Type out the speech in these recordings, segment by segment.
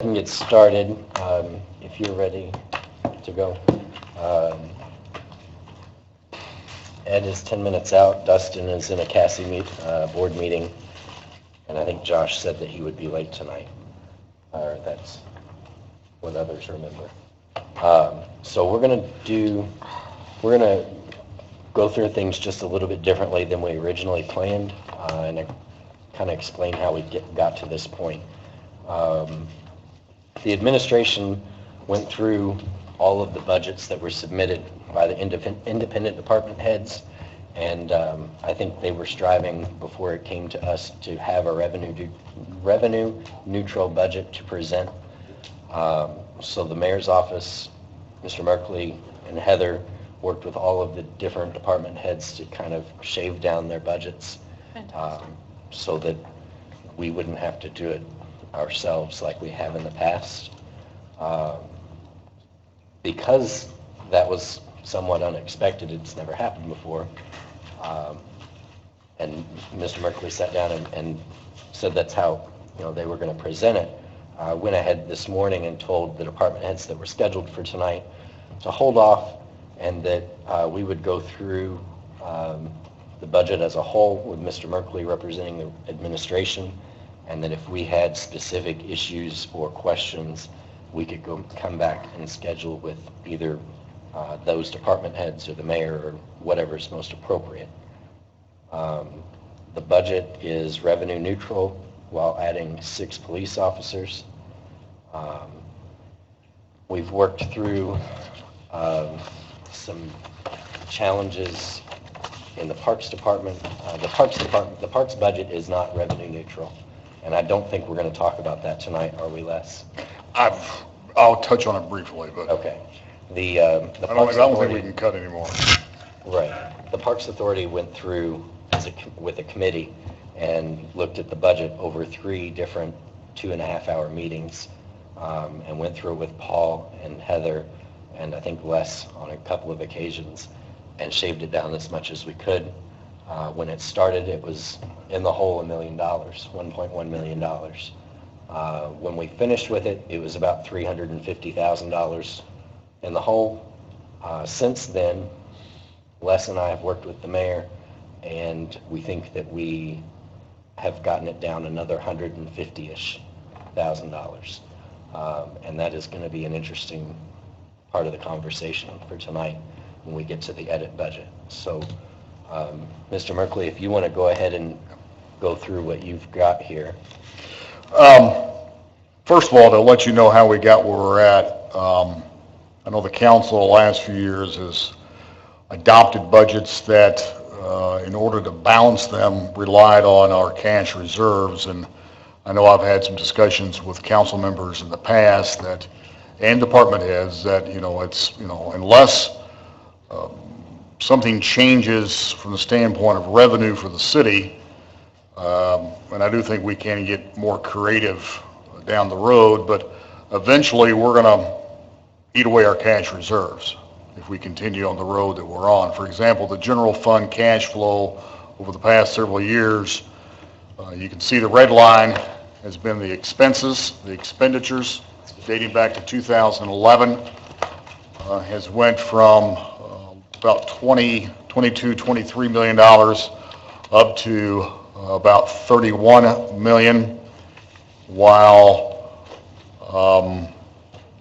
Can get started if you're ready to go. Um, Ed is 10 minutes out. Dustin is in a board meeting, and I think Josh said that he would be late tonight, or that's what others remember. So we're going to go through things just a little bit differently than we originally planned, and kind of explain how we got to this point. The administration went through all of the budgets that were submitted by the independent department heads, and I think they were striving before it came to us to have a revenue neutral budget to present. So the mayor's office, Mr. Merkley and Heather worked with all of the different department heads to kind of shave down their budgets so that we wouldn't have to do it ourselves like we have in the past. Because that was somewhat unexpected, it's never happened before, and Mr. Merkley sat down and said that's how they were going to present it. I went ahead this morning and told the department heads that were scheduled for tonight to hold off, and that we would go through the budget as a whole with Mr. Merkley representing the administration, and that if we had specific issues or questions, we could come back and schedule with either those department heads or the mayor or whatever's most appropriate. The budget is revenue neutral while adding 6 police officers. We've worked through some challenges in the Parks Department. The Parks budget is not revenue neutral. And I don't think we're going to talk about that tonight, are we, Les? I'll touch on it briefly, but Okay. The I Parks don't think Authority, we can cut anymore. right. The Parks Authority went through with a committee and looked at the budget over 3 different 2.5-hour meetings, and went through it with Paul and Heather and I think Les on a couple of occasions, and shaved it down as much as we could. When it started, it was in the hole $1 million, $1.1 million. When we finished with it, it was about $350,000 in the hole. Since then, Les and I have worked with the mayor, and we think that we have gotten it down another $150-ish thousand. And that is going to be an interesting part of the conversation for tonight when we get to the edit budget. So, Mr. Merkley, if you want to go ahead and go through what you've got here. First of all, to let you know how we got where we're at, I know the council the last few years has adopted budgets that, in order to balance them, relied on our cash reserves. And I know I've had some discussions with council members in the past and department heads that, unless something changes from the standpoint of revenue for the city, and I do think we can get more creative down the road, but eventually we're going to eat away our cash reserves if we continue on the road that we're on. For example, the general fund cash flow over the past several years, you can see the red line has been the expenses, the expenditures dating back to 2011, has went from about $22, $23 million up to about $31 million, while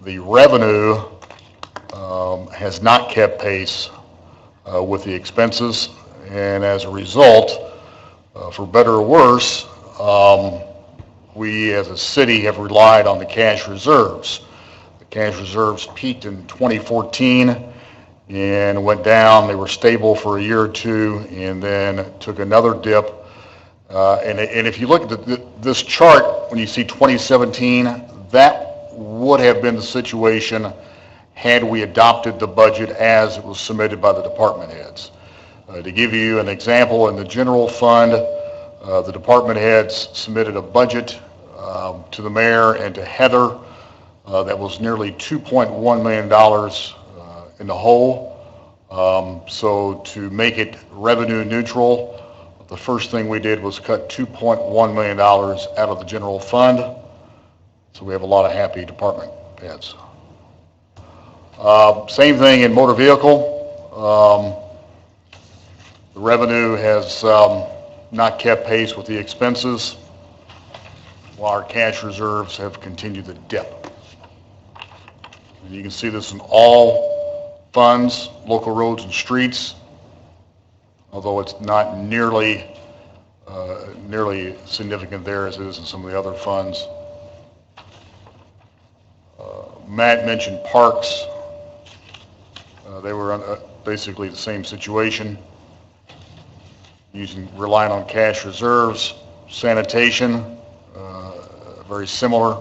the revenue has not kept pace with the expenses. And as a result, for better or worse, we as a city have relied on the cash reserves. The cash reserves peaked in 2014 and went down. They were stable for a year or two and then took another dip. And if you look at this chart, when you see 2017, that would have been the situation had we adopted the budget as it was submitted by the department heads. To give you an example, in the general fund, the department heads submitted a budget to the mayor and to Heather that was nearly $2.1 million in the hole. So to make it revenue neutral, the first thing we did was cut $2.1 million out of the general fund. So we have a lot of happy department heads. Same thing in motor vehicle. The revenue has not kept pace with the expenses, while our cash reserves have continued to dip. And you can see this in all funds, local roads and streets, although it's not nearly significant there as it is in some of the other funds. Matt mentioned parks. They were basically the same situation, relying on cash reserves. Sanitation, very similar.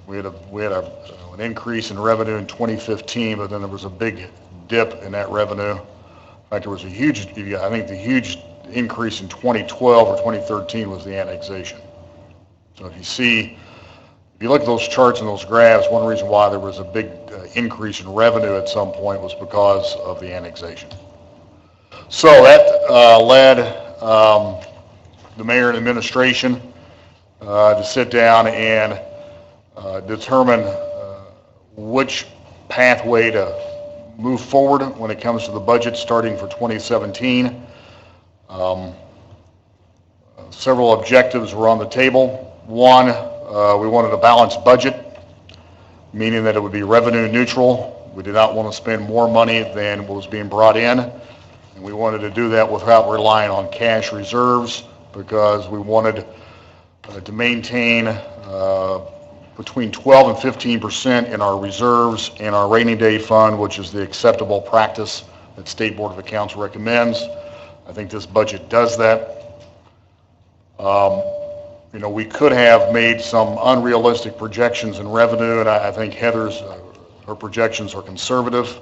We had an increase in revenue in 2015, but then there was a big dip in that revenue. In fact, there was a huge, I think the huge increase in 2012 or 2013 was the annexation. So if you look at those charts and those graphs, one reason why there was a big increase in revenue at some point was because of the annexation. So that led the mayor and administration to sit down and determine which pathway to move forward when it comes to the budget starting for 2017. Several objectives were on the table. One, we wanted a balanced budget, meaning that it would be revenue neutral. We did not want to spend more money than what was being brought in, and we wanted to do that without relying on cash reserves, because we wanted to maintain between 12 and 15% in our reserves and our rainy day fund, which is the acceptable practice that State Board of Accounts recommends. I think this budget does that. We could have made some unrealistic projections in revenue, and I think Heather's her projections are conservative.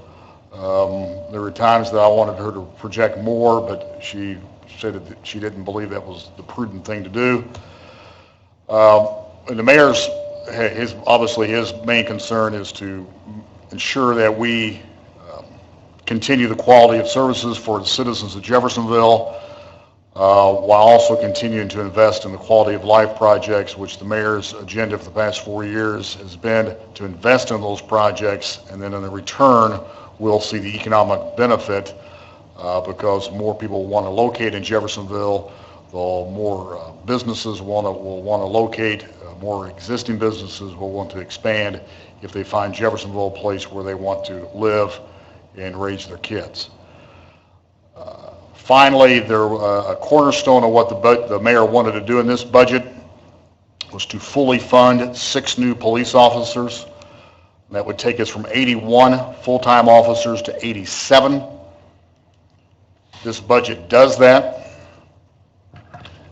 There were times that I wanted her to project more, but she said that she didn't believe that was the prudent thing to do. And the mayor's, obviously his main concern is to ensure that we continue the quality of services for the citizens of Jeffersonville, while also continuing to invest in the quality of life projects, which the mayor's agenda for the past 4 years has been to invest in those projects, and then in the return, we'll see the economic benefit because more people want to locate in Jeffersonville, more businesses will want to locate, more existing businesses will want to expand if they find Jeffersonville a place where they want to live and raise their kids. Finally, a cornerstone of what the mayor wanted to do in this budget was to fully fund 6 new police officers. That would take us from 81 full-time officers to 87. This budget does that.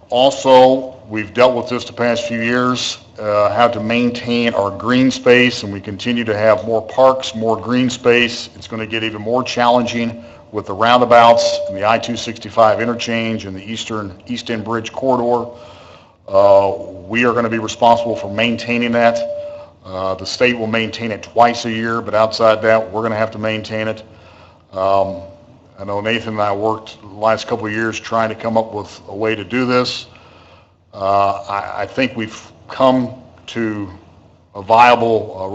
Also, we've dealt with this the past few years, how to maintain our green space, and we continue to have more parks, more green space. It's going to get even more challenging with the roundabouts and the I-265 interchange and the East End Bridge corridor. We are going to be responsible for maintaining that. The state will maintain it twice a year, but outside that, we're going to have to maintain it. I know Nathan and I worked the last couple of years trying to come up with a way to do this. I think we've come to a viable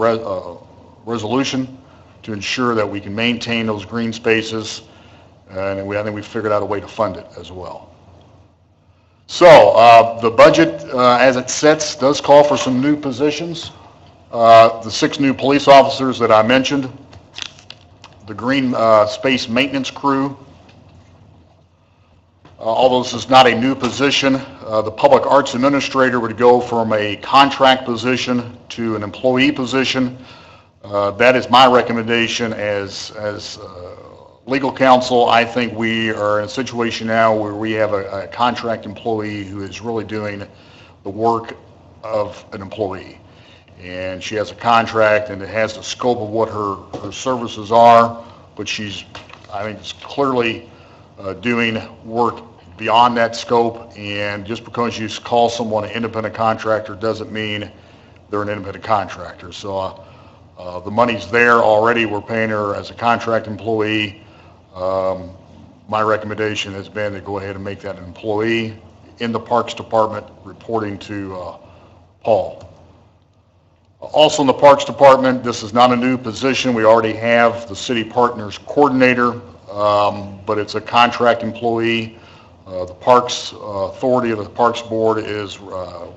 resolution to ensure that we can maintain those green spaces, and I think we've figured out a way to fund it as well. So the budget, as it sits, does call for some new positions. The 6 new police officers that I mentioned, the green space maintenance crew, although this is not a new position, the public arts administrator would go from a contract position to an employee position. That is my recommendation as legal counsel. I think we are in a situation now where we have a contract employee who is really doing the work of an employee. And she has a contract, and it has the scope of what her services are, but she's, I think, is clearly doing work beyond that scope. And just because you call someone an independent contractor doesn't mean they're an independent contractor. So the money's there already. We're paying her as a contract employee. My recommendation has been to go ahead and make that an employee in the Parks Department, reporting to Paul. Also in the Parks Department, this is not a new position. We already have the City Partners Coordinator, but it's a contract employee. The Parks Authority of the Parks Board is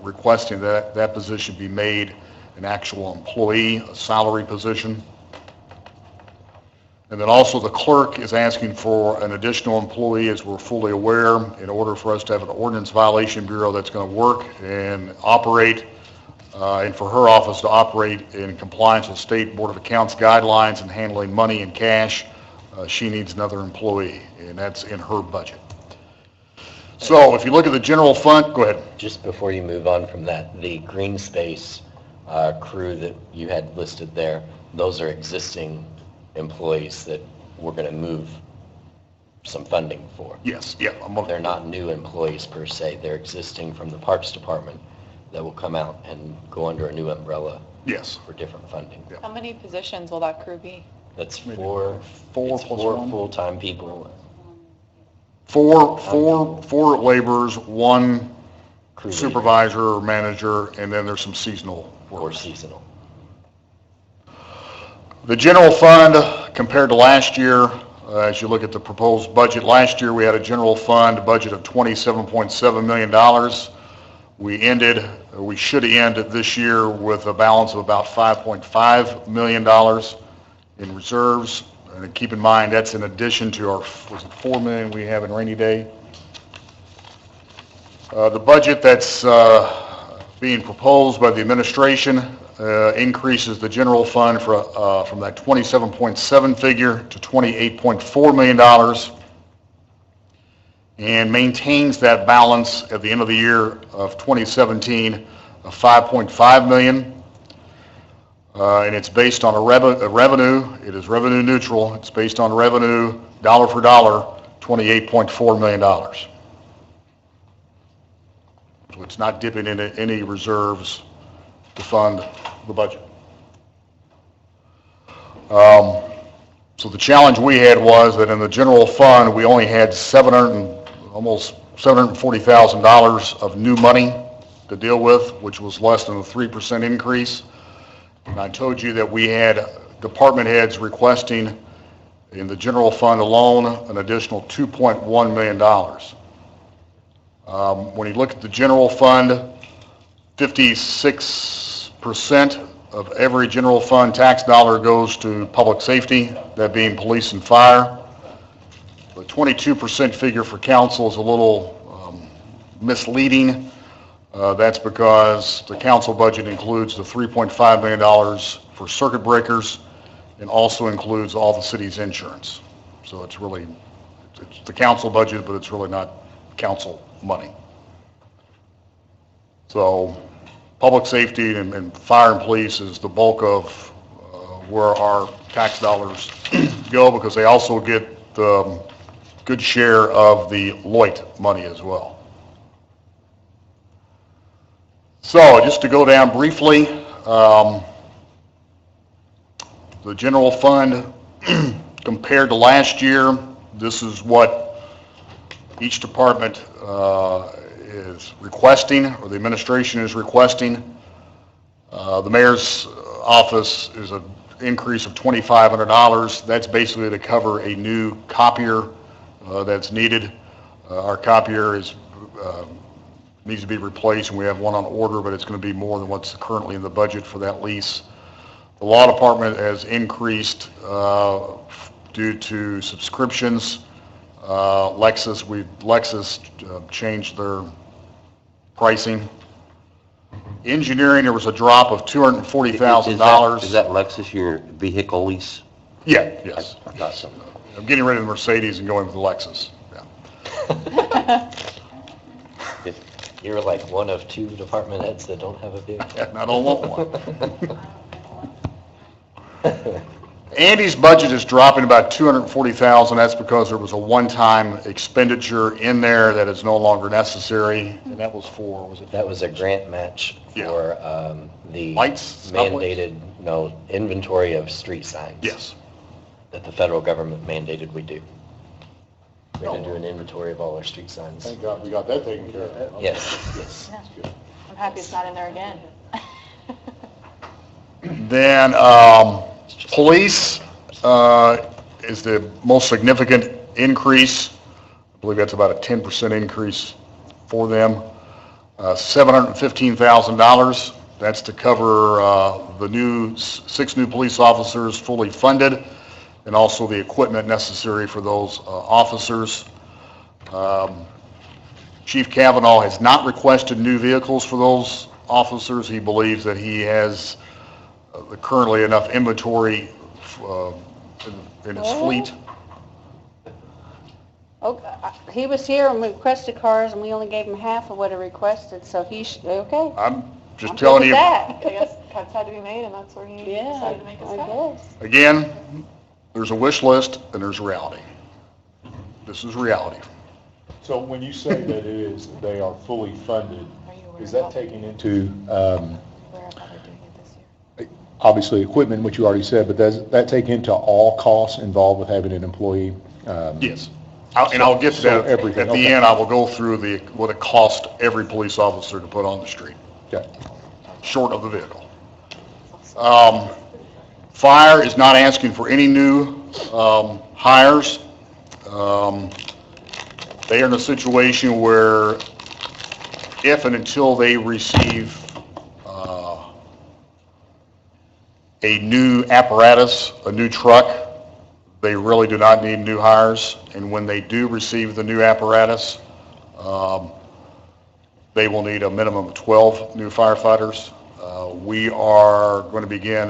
requesting that that position be made an actual employee, a salary position. And then also the clerk is asking for an additional employee, as we're fully aware, in order for us to have an ordinance violation bureau that's going to work and operate, and for her office to operate in compliance with State Board of Accounts guidelines and handling money and cash. She needs another employee, and that's in her budget. So if you look at the general fund, go ahead. Just before you move on from that, the green space crew that you had listed there, those are existing employees that we're going to move some funding for. Yes, yeah. They're not new employees per se. They're existing from the Parks Department that will come out and go under a new umbrella. Yes. For different funding. Yeah. How many positions will that crew be? That's four plus one. full-time people. Four laborers, one Crew supervisor or manager, and then there's some seasonal or workers. seasonal. The general fund, compared to last year, as you look at the proposed budget, last year we had a general fund budget of $27.7 million. We should end this year with a balance of about $5.5 million in reserves. And keep in mind, that's in addition to our, was it $4 million we have in rainy day? The budget that's being proposed by the administration increases the general fund from that 27.7 figure to $28.4 million, and maintains that balance at the end of the year of 2017 of $5.5 million. And it's based on a revenue. It is revenue neutral. It's based on revenue, dollar for dollar, $28.4 million. So it's not dipping into any reserves to fund the budget. So the challenge we had was that in the general fund, we only had almost $740,000 of new money to deal with, which was less than a 3% increase. And I told you that we had department heads requesting in the general fund alone an additional $2.1 million. When you look at the general fund, 56% of every general fund tax dollar goes to public safety, that being police and fire. The 22% figure for council is a little misleading. That's because the council budget includes the $3.5 million for circuit breakers and also includes all the city's insurance. So it's the council budget, but it's really not council money. So public safety and fire and police is the bulk of where our tax dollars go, because they also get the good share of the LOIT money as well. So just to go down briefly, the general fund compared to last year, this is what each department is requesting, or the administration is requesting. The mayor's office is an increase of $2,500. That's basically to cover a new copier that's needed. Our copier needs to be replaced, and we have one on order, but it's going to be more than what's currently in the budget for that lease. The law department has increased due to subscriptions. Lexus changed their pricing. Engineering, there was a drop of $240,000. Is that Lexus, your vehicle lease? Yeah, yes. I thought so. I'm getting rid of the Mercedes and going with the Lexus. Yeah. You're like one of two department heads that don't have a vehicle. And I don't want one. Andy's budget is dropping about $240,000. That's because there was a one-time expenditure in there that is no longer necessary. And that was for, was it? That was a grant match for the Lights? mandated, inventory of street signs. Yes. That the federal government mandated we do. We're going to do an inventory of all our street signs. Thank God we got that taken care of. Yes, yes. I'm happy it's not in there again. Then, police is the most significant increase. I believe that's about a 10% increase for them. $715,000. That's to cover the new 6 new police officers fully funded, and also the equipment necessary for those officers. Chief Kavanaugh has not requested new vehicles for those officers. He believes that he has currently enough inventory in his fleet. Oh, he was here and requested cars, and we only gave him half of what he requested, so okay. I'm just I'm telling good you, with that. I guess cuts had to be made, and that's where he Yeah, decided to make his I cut. guess. again, there's a wish list and there's reality. This is reality. So when you say that they are fully funded, Are you aware is that of taking into, Where about they're doing it this year? obviously equipment, which you already said, but does that take into all costs involved with having an employee? Yes. And I'll get to So that. everything, At the okay. end, I will go through what it cost every police officer to put on the street, Okay. short of the vehicle. Fire is not asking for any new hires. They are in a situation where if and until they receive a new apparatus, a new truck, they really do not need new hires. And when they do receive the new apparatus, they will need a minimum of 12 new firefighters. We are going to begin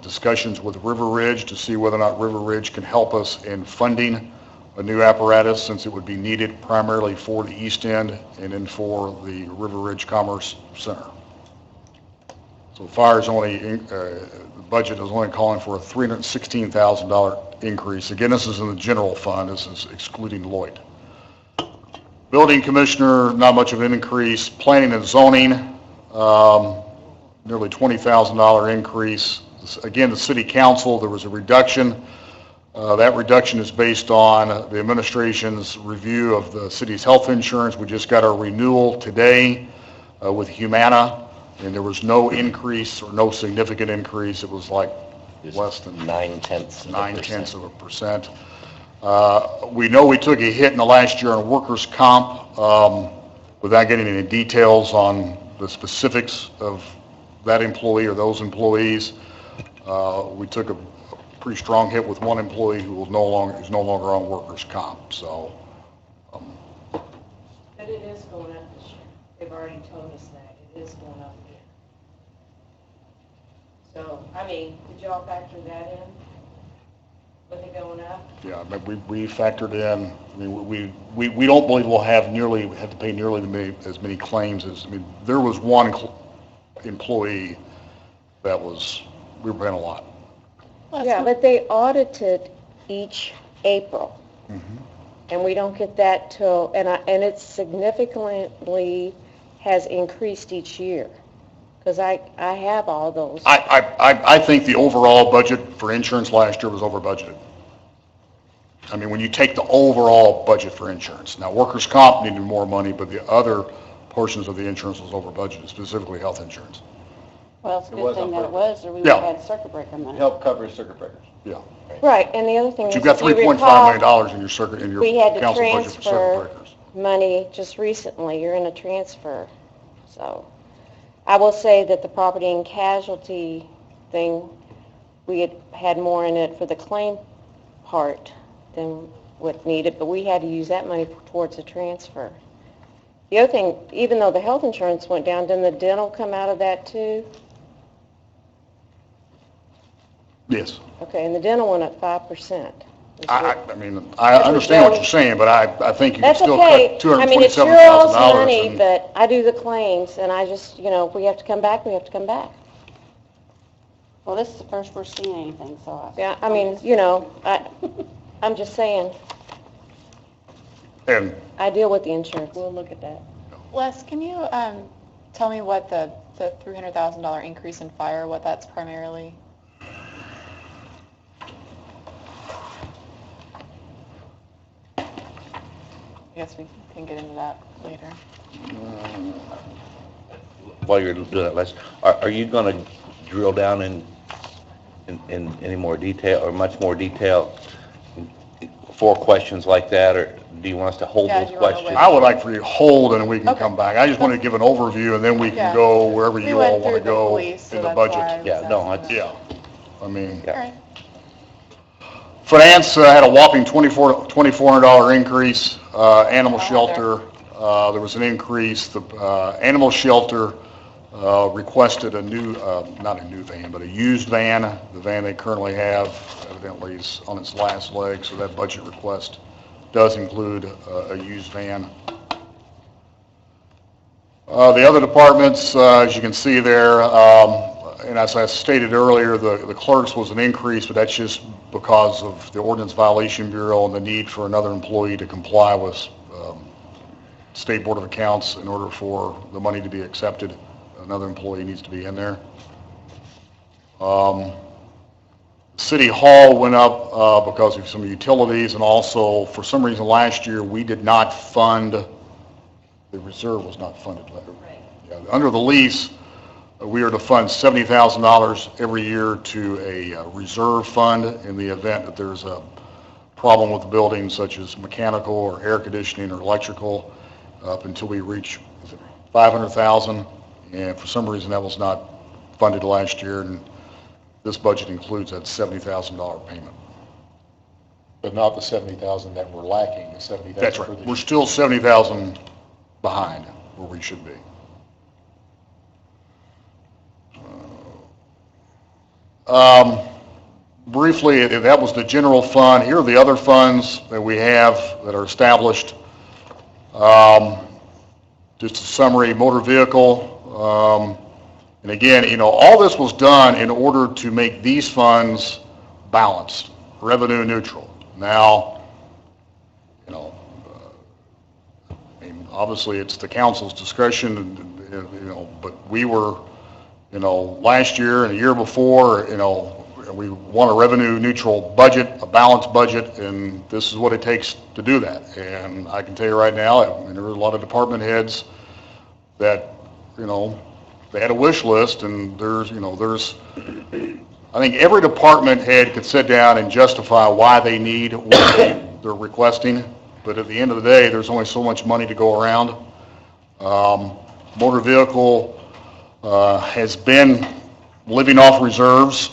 discussions with River Ridge to see whether or not River Ridge can help us in funding a new apparatus, since it would be needed primarily for the East End and then for the River Ridge Commerce Center. So fire is only, the budget is only calling for a $316,000 increase. Again, this is in the general fund. This is excluding Lloyd. Building commissioner, not much of an increase. Planning and zoning, nearly $20,000 increase. Again, the city council, there was a reduction. That reduction is based on the administration's review of the city's health insurance. We just got our renewal today with Humana, and there was no increase or no significant increase. It was like less than 0.9%. We know we took a hit in the last year on workers' comp, without getting any details on the specifics of that employee or those employees. We took a pretty strong hit with one employee who is no longer on workers' comp. So, But it is going up this year. They've already told us that. It is going up again. So, I mean, did y'all factor that in? With it going up? yeah, but we factored in. I mean, we don't believe we'll have to pay nearly as many claims as. I mean, there was one employee that we were paying a lot. Yeah, but they audited each April. And we don't get that till, and it significantly has increased each year. Because I have all those. I think the overall budget for insurance last year was over budgeted. I mean, when you take the overall budget for insurance. Now, workers' comp needed more money, but the other portions of the insurance was over budgeted, specifically health insurance. Well, it's a It good was thing on that it was, or we would Yeah. have had circuit breaker money. Help cover circuit breakers. Yeah. Right, and the other thing But is, you've got if you $3.5 recall, million in your we had to council budget for circuit transfer breakers. money just recently. You're in a transfer. So I will say that the property and casualty thing, we had more in it for the claim part than what needed, but we had to use that money towards a transfer. The other thing, even though the health insurance went down, didn't the dental come out of that too? Yes. Okay, and the dental went up 5%. I mean, I understand what you're saying, but I think you can That's still okay. cut I mean, it's your all's $227,000. money, and- but I do the claims, and I just, if we have to come back, we have to come back. Well, this is the first we're seeing anything, so Yeah, I mean, I'm just saying, And I deal with the insurance. We'll look at that. Les, can you tell me what the $300,000 increase in fire, what that's primarily? I guess we can get into that later. While you're doing that, Les, are you going to drill down in any more detail, or much more detail for questions like that, or do you want us to hold Yeah, those do you wanna questions? wait? I would like for you to hold and we can Okay. come back. I just wanted to give an overview and then we Yeah. can go wherever We you went all want through to the go police, so in the that's why I budget. was Yeah, no, asking it's- that. Yeah, I mean, Yeah. All right. finance had a whopping $2,400 increase. Animal shelter, there was an increase. The animal shelter requested a new, not a new van, but a used van. The van they currently have evidently is on its last leg, so that budget request does include a used van. The other departments, as you can see there, and as I stated earlier, the clerks was an increase, but that's just because of the Ordinance Violation Bureau and the need for another employee to comply with State Board of Accounts in order for the money to be accepted. Another employee needs to be in there. City Hall went up because of some utilities, and also, for some reason, last year, we did not fund, the reserve was not funded. Yeah, under the lease, we are to fund $70,000 every year to a reserve fund in the event that there's a problem with the building, such as mechanical or air conditioning or electrical, up until we reach $500,000. And for some reason, that was not funded last year, and this budget includes that $70,000 payment. But not the 70,000 that we're lacking, the 70,000. That's for right. this We're year. still 70,000 behind where we should be. Briefly, that was the general fund. Here are the other funds that we have that are established. Just a summary, motor vehicle. And again, all this was done in order to make these funds balanced, revenue neutral. Now, I mean, obviously it's the council's discretion, but we were, last year and the year before, we want a revenue neutral budget, a balanced budget, and this is what it takes to do that. And I can tell you right now, there were a lot of department heads that, they had a wish list, and there's, I think every department head could sit down and justify why they need what they're requesting, but at the end of the day, there's only so much money to go around. Motor vehicle has been living off reserves.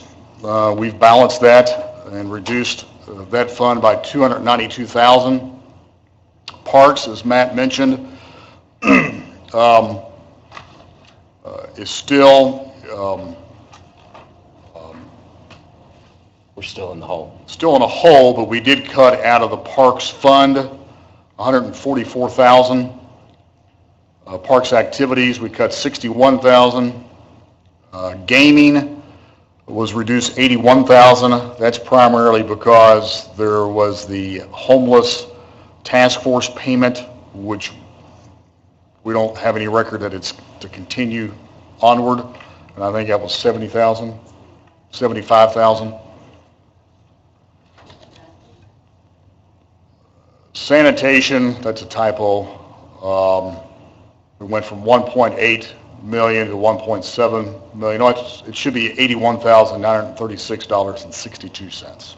We've balanced that and reduced that fund by $292,000. Parks, as Matt mentioned, is still We're still in the hole. in a hole, but we did cut out of the Parks Fund $144,000. Parks activities, we cut $61,000. Gaming was reduced $81,000. That's primarily because there was the homeless task force payment, which we don't have any record that it's to continue onward, and I think that was $70,000, $75,000. Sanitation, that's a typo. We went from 1.8 million to 1.7 million. No, it should be $81,936.62.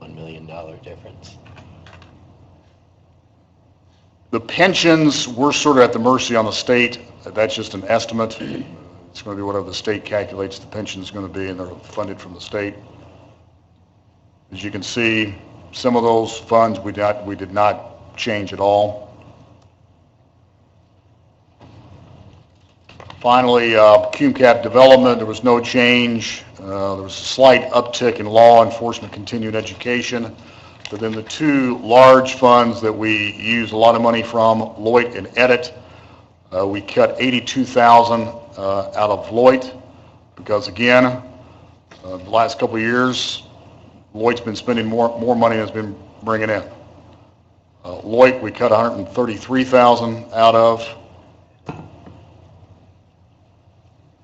$1 million difference. The pensions, we're sort of at the mercy on the state. That's just an estimate. It's going to be whatever the state calculates the pension is going to be, and they're funded from the state. As you can see, some of those funds we did not change at all. Finally, CUMCAP development, there was no change. There was a slight uptick in law enforcement continuing education. But then the two large funds that we use a lot of money from, Lloyd and Edit, we cut $82,000 out of Lloyd because, again, the last couple of years, Lloyd's been spending more money than it's been bringing in. Lloyd, we cut $133,000 out of.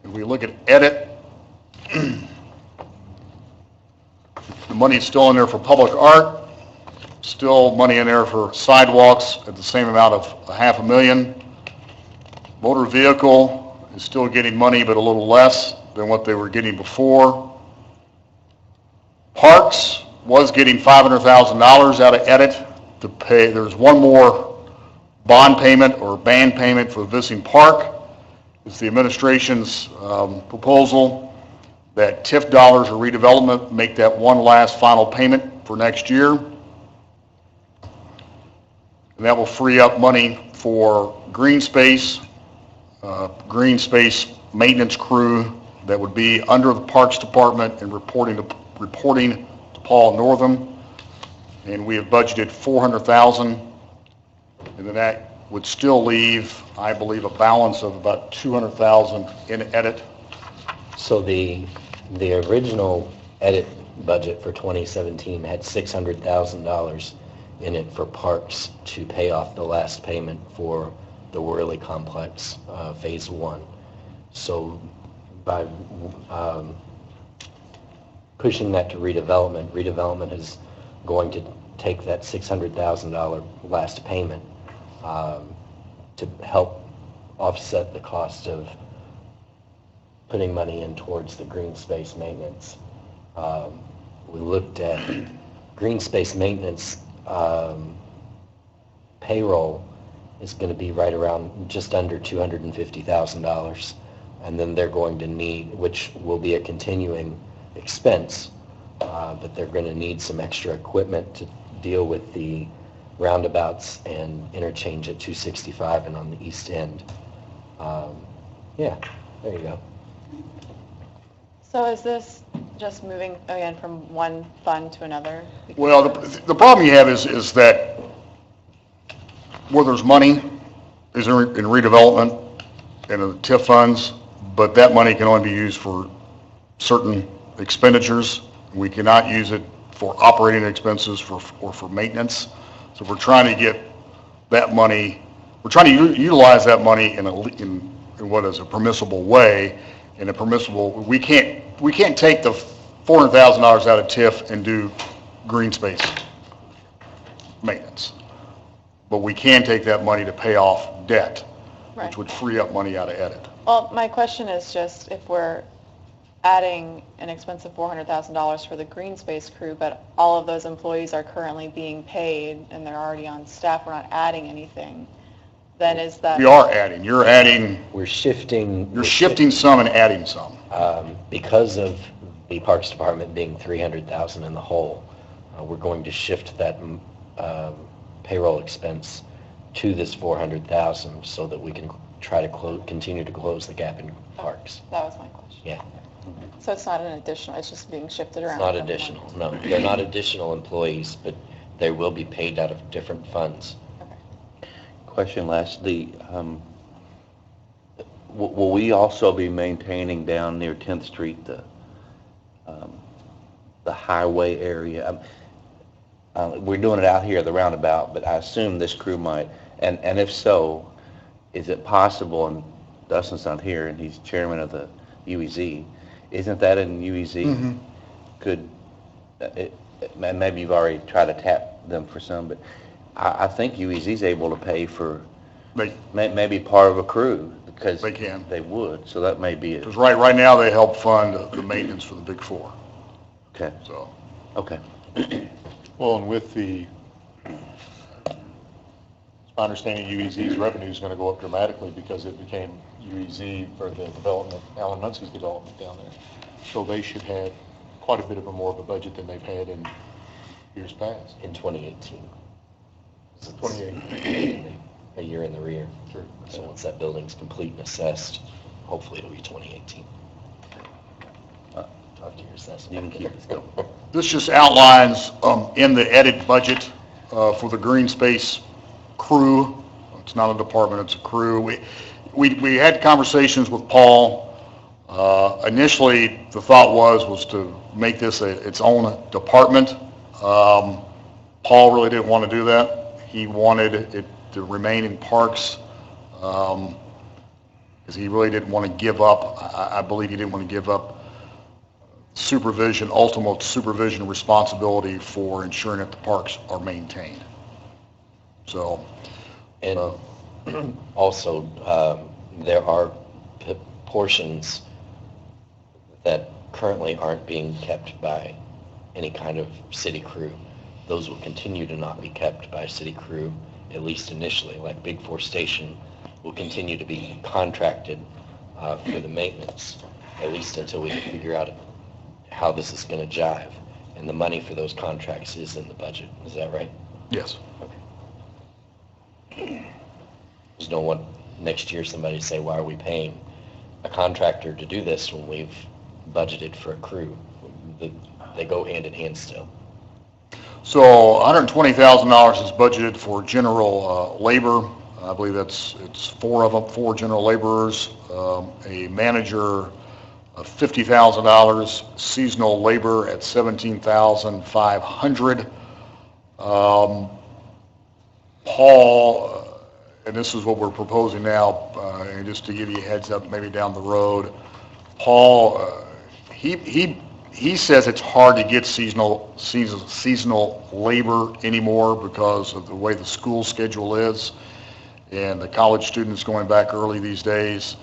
If we look at Edit, the money's still in there for public art. Still money in there for sidewalks at the same amount of $500,000. Motor vehicle is still getting money, but a little less. than what they were getting before. Parks was getting $500,000 out of edit to pay. There's one more bond payment or ban payment for visiting park. It's the administration's proposal that TIF dollars or redevelopment make that one last final payment for next year. And that will free up money for green space maintenance crew that would be under the Parks Department and reporting to Paul Northam. And we have budgeted $400,000, and then that would still leave, I believe, a balance of about $200,000 in edit. So the original edit budget for 2017 had $600,000 in it for parks to pay off the last payment for the Worley Complex, Phase 1. So by pushing that to redevelopment is going to take that $600,000 last payment to help offset the cost of putting money in towards the green space maintenance. We looked at green space maintenance payroll is going to be right around just under $250,000. And then they're going to need, which will be a continuing expense, but they're going to need some extra equipment to deal with the roundabouts and interchange at 265 and on the east end. Yeah, there you go. So is this just moving, again, from one fund to another? Well, the problem you have is that where there's money is in redevelopment and in the TIF funds, but that money can only be used for certain expenditures. We cannot use it for operating expenses or for maintenance. So we're trying to get that money, we're trying to utilize that money in what is a permissible way. In a permissible, we can't take the $400,000 out of TIF and do green space maintenance. But we can take that money to pay off debt, Right. which would free up money out of edit. Well, my question is just if we're adding an expense of $400,000 for the green space crew, but all of those employees are currently being paid and they're already on staff, we're not adding anything, then is that... We are adding, We're shifting. you're shifting some and adding some. Because of the Parks Department being $300,000 in the hole, we're going to shift that payroll expense to this $400,000 so that we can try to continue to close the gap in parks. That was my question. Yeah, So it's not an additional, it's just being shifted around. it's not additional, no. They're not additional employees, but they will be paid out of different funds. Question lastly, will we also be maintaining down near 10th Street the highway area? We're doing it out here, the roundabout, but I assume this crew might. And if so, is it possible, and Dustin's not here, and he's chairman of the UEZ, isn't that in UEZ? Mhm. Could, and maybe you've already tried to tap them for some, but I think UEZ's able to pay for maybe part of a crew, because They can. they would, so that may be it. Because right now, they help fund the maintenance for the Big Four, Okay, so. okay. Well, and with it's my understanding UEZ's revenue is going to go up dramatically because it became UEZ for the development, Alan Munsey's development down there. So they should have quite a bit of more of a budget than they've had in years past. In 2018. 2018. A year in the rear. Sure. So once that building's complete and assessed, hopefully it'll be 2018. Talk to your assessor. You can keep this going. This just outlines in the edit budget for the green space crew. It's not a department, it's a crew. We had conversations with Paul. Initially, the thought was to make this its own department. Paul really didn't want to do that. He wanted it to remain in parks because he really didn't want to give up. I believe he didn't want to give up ultimate supervision responsibility for ensuring that the parks are maintained. So, And also, there are portions that currently aren't being kept by any kind of city crew, those will continue to not be kept by city crew, at least initially. Like Big Four Station will continue to be contracted for the maintenance, at least until we can figure out how this is going to jive. And the money for those contracts is in the budget. Is that right? Yes. There's no one, next year somebody say, why are we paying a contractor to do this when we've budgeted for a crew? They go hand in hand still. So $120,000 is budgeted for general labor. I believe it's 4 of them, 4 general laborers, a manager of $50,000, seasonal labor at $17,500. Paul, and this is what we're proposing now, and just to give you a heads up, maybe down the road, Paul, he says it's hard to get seasonal labor anymore because of the way the school schedule is, and the college students going back early these days.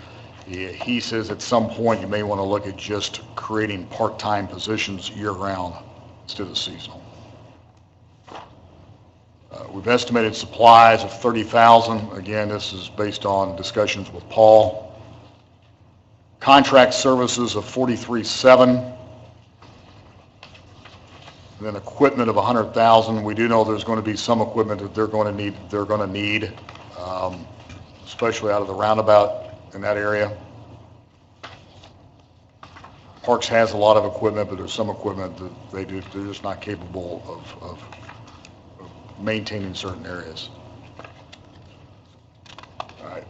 He says at some point you may want to look at just creating part-time positions year-round instead of seasonal. We've estimated supplies of $30,000. Again, this is based on discussions with Paul. Contract services of $43,700. And then equipment of $100,000. We do know there's going to be some equipment that they're going to need, especially out of the roundabout in that area. Parks has a lot of equipment, but there's some equipment that they're just not capable of maintaining certain areas. All right.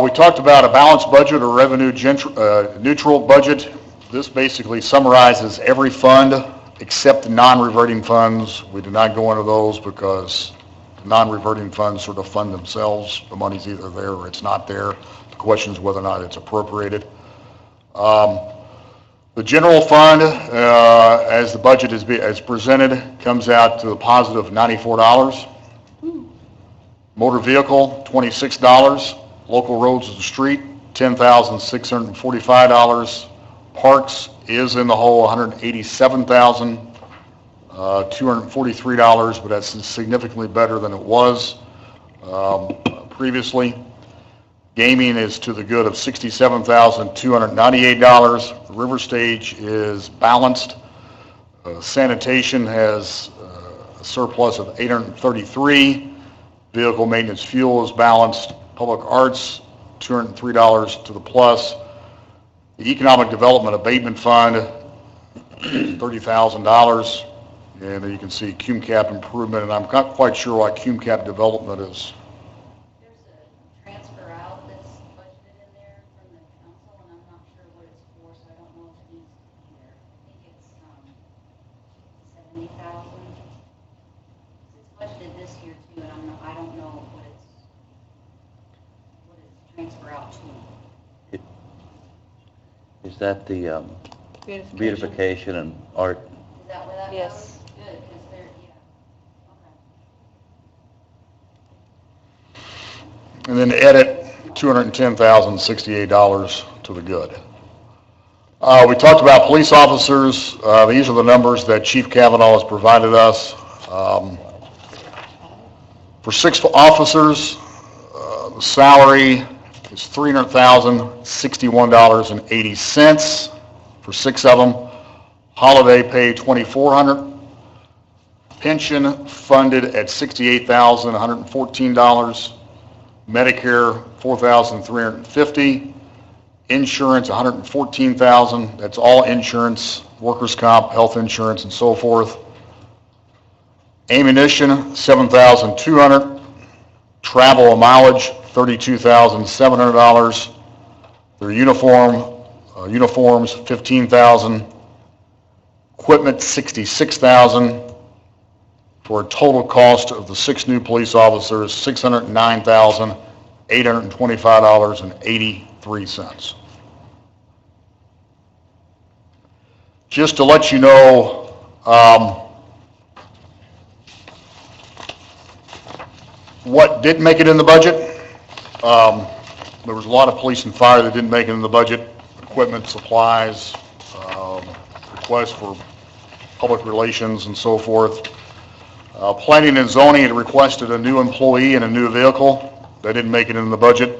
We talked about a balanced budget or revenue neutral budget. This basically summarizes every fund except the non-reverting funds. We do not go into those because the non-reverting funds sort of fund themselves. The money's either there or it's not there. The question is whether or not it's appropriated. The general fund, as the budget is presented, comes out to a positive $94. Motor vehicle, $26. Local roads of the street, $10,645. Parks is in the hole, $187,243, but that's significantly better than it was previously. Gaming is to the good of $67,298. River Stage is balanced. Sanitation has a surplus of $833. Vehicle maintenance fuel is balanced. Public arts, $203 to the plus. The Economic Development Abatement Fund, $30,000. And then you can see CUMCAP improvement, and I'm not quite sure why CUMCAP development is. There's a transfer out that's budgeted in there from the council, and I'm not sure what it's for, so I don't know if it needs to be there. I think it's $70,000. It's budgeted this year too, and I don't know what it's transfer out to. Is that the beautification and art? Is that where that goes? Yes. Good, because they're, yeah, okay. And then edit, $210,068 to the good. We talked about police officers. These are the numbers that Chief Cavanaugh has provided us. For 6 officers, the salary is $300,061.80 for 6 of them. Holiday pay $2,400. Pension funded at $68,114. Medicare $4,350. Insurance $114,000. That's all insurance, workers' comp, health insurance, and so forth. Ammunition $7,200. Travel and mileage $32,700. Their uniforms $15,000. Equipment $66,000, for a total cost of the 6 new police officers $609,825.83. Just to let you know, what didn't make it in the budget. There was a lot of police and fire that didn't make it in the budget. Equipment, supplies, requests for public relations and so forth. Planning and zoning had requested a new employee and a new vehicle. That didn't make it in the budget.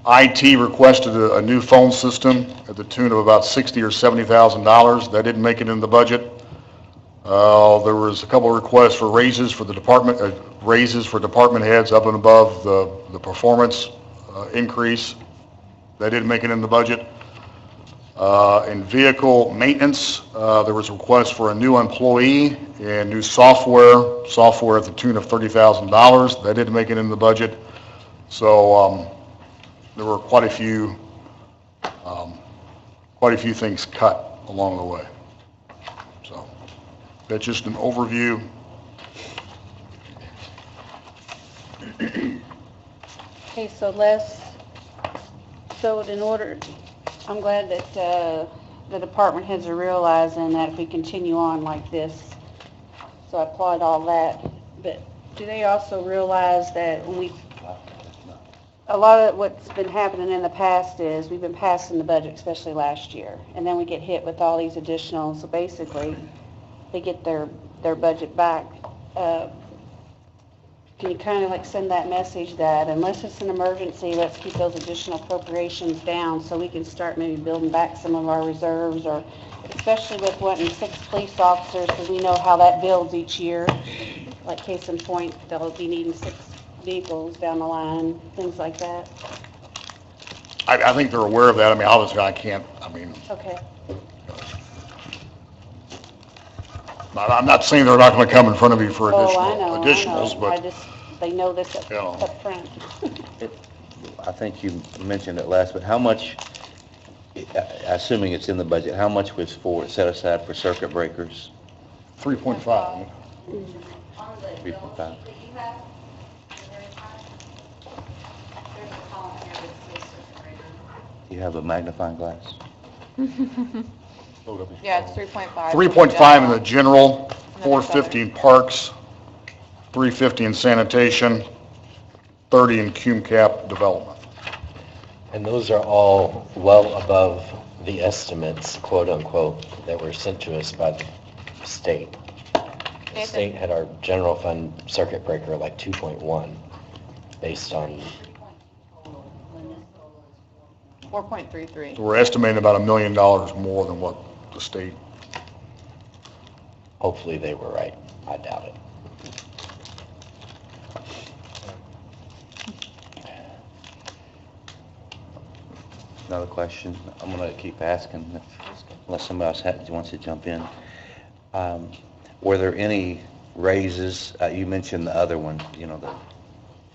IT requested a new phone system at the tune of about $60,000 or $70,000. That didn't make it in the budget. There was a couple of requests for raises for the department, department heads up and above the performance increase. That didn't make it in the budget. In vehicle maintenance, there was a request for a new employee and new software at the tune of $30,000. That didn't make it in the budget. So there were quite a few things cut along the way. So that's just an overview. Okay, so Les, I'm glad that the department heads are realizing that if we continue on like this, so I applaud all that, but do they also realize that a lot of what's been happening in the past is we've been passing the budget, especially last year, and then we get hit with all these additionals, so basically they get their budget back. Can you kind of like send that message that unless it's an emergency, let's keep those additional appropriations down so we can start maybe building back some of our reserves, or especially with wanting 6 police officers, because we know how that builds each year. Like case in point, they'll be needing 6 vehicles down the line, things like that. I think they're aware of that. I mean, obviously Okay. I'm not saying they're not going to come in front of you for I additionals, know. but They know this up front. I think you mentioned it last, but how much, assuming it's in the budget, how much was set aside for circuit breakers? 3.5. On the bill 3.5. that you have, the very top, there's a column here that says circuit breaker. You have a magnifying glass? Yeah, it's 3.5. 3.5 in the general, And then 450 in parks, 350 in sanitation, 30 in cum cap development. And those are all well above the estimates, quote unquote, that were sent to us by the state. The state had our general fund circuit breaker like 2.1 based on, 3.2 total, when this total is 4.33. So we're estimating about $1 million more than what the state. hopefully they were right. I doubt it. Another question, I'm going to keep asking unless somebody else wants to jump in. Were there any raises, you mentioned the other one, the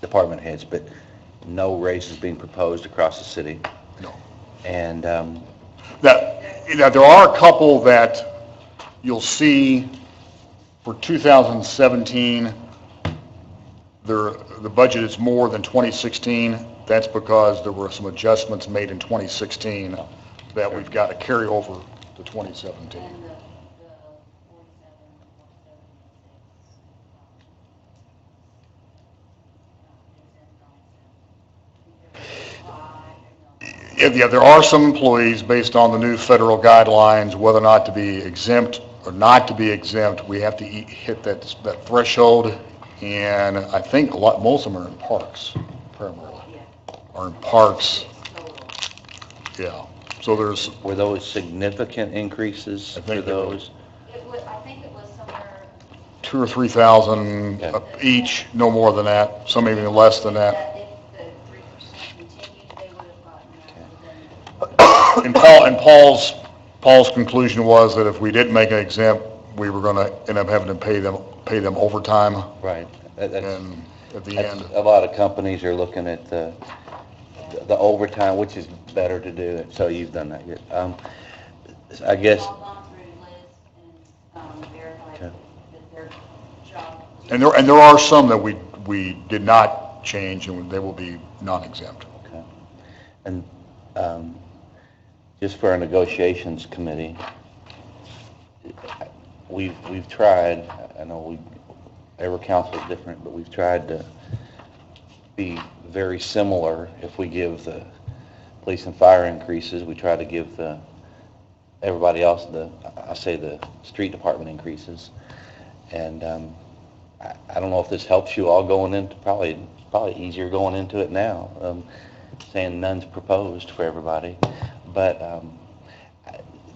department heads, but no raises being proposed across the city? No. And There are a couple that you'll see for 2017. The budget is more than 2016. That's because there were some adjustments made in 2016 that we've got to carry over to 2017. and the 47, Yeah, there are some employees, based on the new federal guidelines, whether or not to be exempt or not to be exempt, we have to hit that threshold, and I think most of them are in parks, primarily, are in parks, yeah. So were those significant increases I for think they were. those? I think it was somewhere. 2,000 or 3,000 each, no more than that, some even less than that. If the 3% continued, they would have gotten that. And Paul's conclusion was that if we didn't make an exempt, we were going to end up having to pay them overtime, Right. and at the end. A lot of companies are looking at the overtime, which is better to do, so you've done that. I guess, All gone through Liz and verified Okay. that their job. And there are some that we did not change, and they will be non-exempt. okay. And just for our negotiations committee, we've tried, I know every council is different, but we've tried to be very similar. If we give the police and fire increases, we try to give the everybody else, I say the street department increases. And I don't know if this helps you all going into, probably easier going into it now, saying none's proposed for everybody. But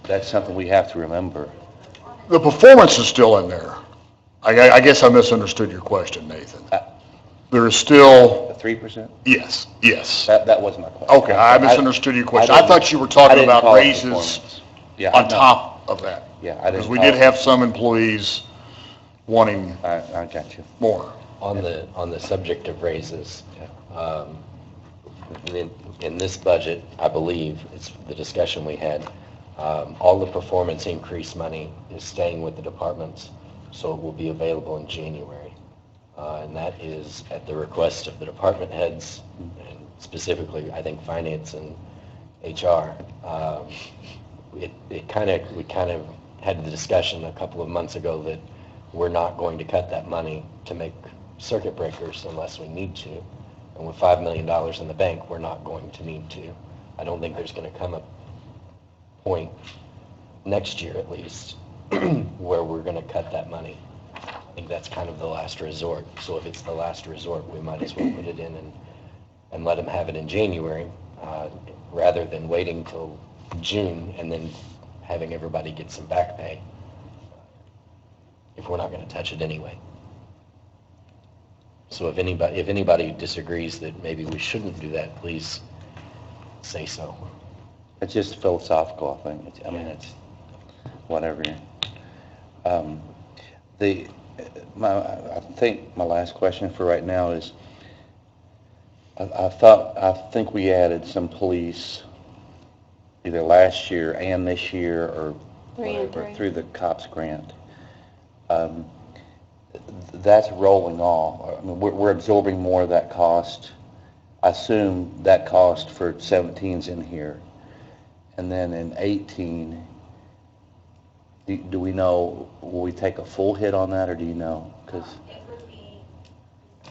that's something we have to remember. The performance is still in there. I guess I misunderstood your question, Nathan. There is still, The 3%? yes. That was my question. Okay, I misunderstood your question. I didn't- thought you were I talking didn't about call it raises performance. Yeah, on no. top of that. Yeah, I didn't. Because we call did it- have some employees wanting I got you. more. On the subject of raises, in this budget, I believe, it's the discussion we had, all the performance increase money is staying with the departments, so it will be available in January. And that is at the request of the department heads, and specifically, I think, finance and HR. We kind of had the discussion a couple of months ago that we're not going to cut that money to make circuit breakers unless we need to. And with $5 million in the bank, we're not going to need to. I don't think there's going to come a point next year at least where we're going to cut that money. I think that's kind of the last resort. So if it's the last resort, we might as well put it in and let them have it in January rather than waiting till June and then having everybody get some back pay if we're not going to touch it anyway. So if anybody disagrees that maybe we shouldn't do that, please say so. It's just philosophical, I think. It's whatever. I think my last question for right now is, I think we added some police either last year and this year or 3 and whatever 3. through the COPS grant. That's rolling off. I mean, we're absorbing more of that cost. I assume that cost for 17's in here. And then in 18, do we know, will we take a full hit on that, or do you know? Because It would be, the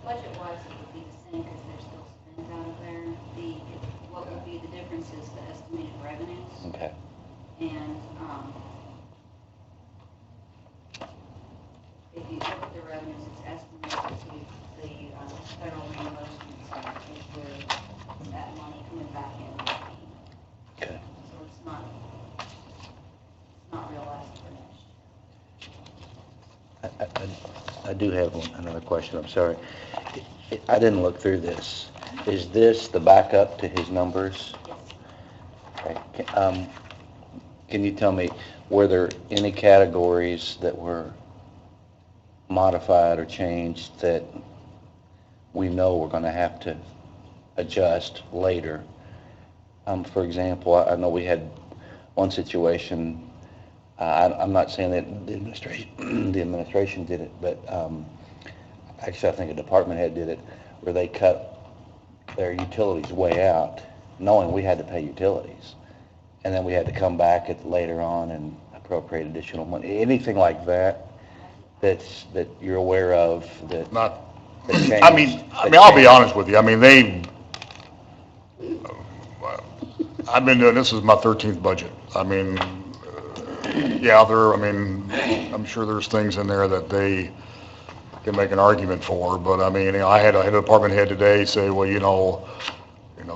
budget-wise, it would be the same because there's still spend out of there. What would be the difference is the estimated revenues. okay. And if you look at the revenues, it's estimated to the federal reimbursements is where that money coming back in. Okay. So it's not realized for next year. I do have another question, I'm sorry. I didn't look through this. Is this the backup to his numbers? Yes. Okay. Can you tell me, were there any categories that were modified or changed that we know we're going to have to adjust later? For example, I know we had one situation, I'm not saying that the administration did it, but actually I think a department head did it, where they cut their utilities way out, knowing we had to pay utilities. And then we had to come back later on and appropriate additional money. Anything like that that you're aware of that Not, that changed? I mean, I'll be honest with you. I mean, I've been doing, this is my 13th budget. I mean, I'm sure there's things in there that they can make an argument for, but I mean, I had a department head today say, well,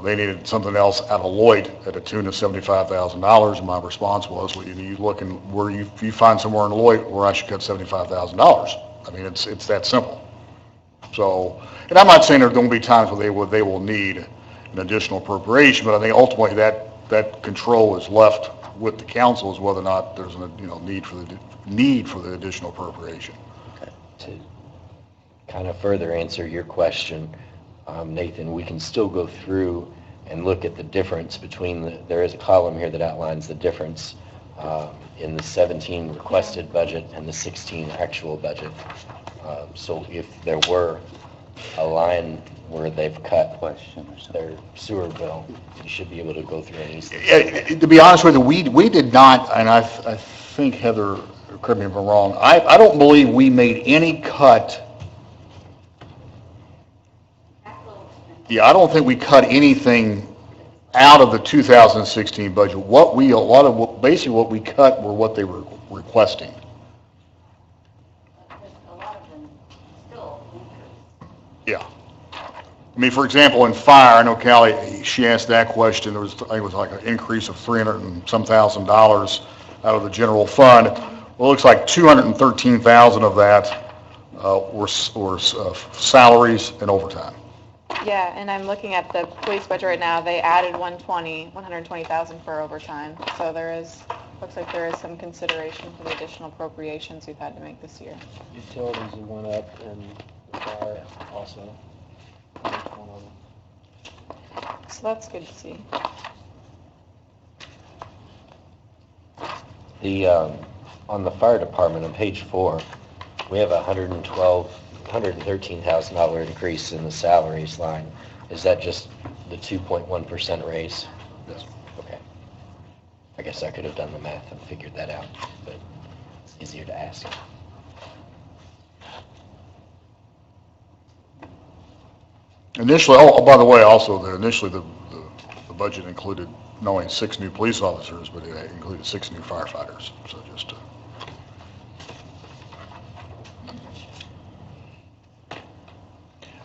they needed something else out of Lloyd at a tune of $75,000, and my response was, well, you look and where you find somewhere in Lloyd where I should cut $75,000. I mean, it's that simple. So, and I'm not saying there don't be times where they will need an additional appropriation, but I think ultimately that control is left with the council as whether or not there's a need for the additional appropriation. To kind of further answer your question, Nathan, we can still go through and look at the difference between there is a column here that outlines the difference in the 17 requested budget and the 16 actual budget. So if there were a line where they've cut their sewer bill, you should be able to go through and easily. To be honest with you, we did not, and I think Heather, correct me if I'm wrong, I don't believe we made any cut. Yeah, I don't think we cut anything out of the 2016 budget, basically what we cut were what they were requesting. Because a lot of them still increase. Yeah. I mean, for example, in fire, I know Callie, she asked that question, there was, I think it was like an increase of $300 and some thousand out of the general fund. Well, it looks like 213,000 of that were salaries and overtime. Yeah, and I'm looking at the police budget right now, they added 120,000 for overtime. So looks like there is some consideration for the additional appropriations we've had to make this year. Utilities went up and the fire also. Each one of them. So that's good to see. On the fire department, on page 4, we have a $113,000 increase in the salaries line. Is that just the 2.1% raise? Yes. Okay. I guess I could have done the math and figured that out, but it's easier to ask. Initially, oh, by the way, also, initially the budget included not only 6 new police officers, but it included 6 new firefighters, so just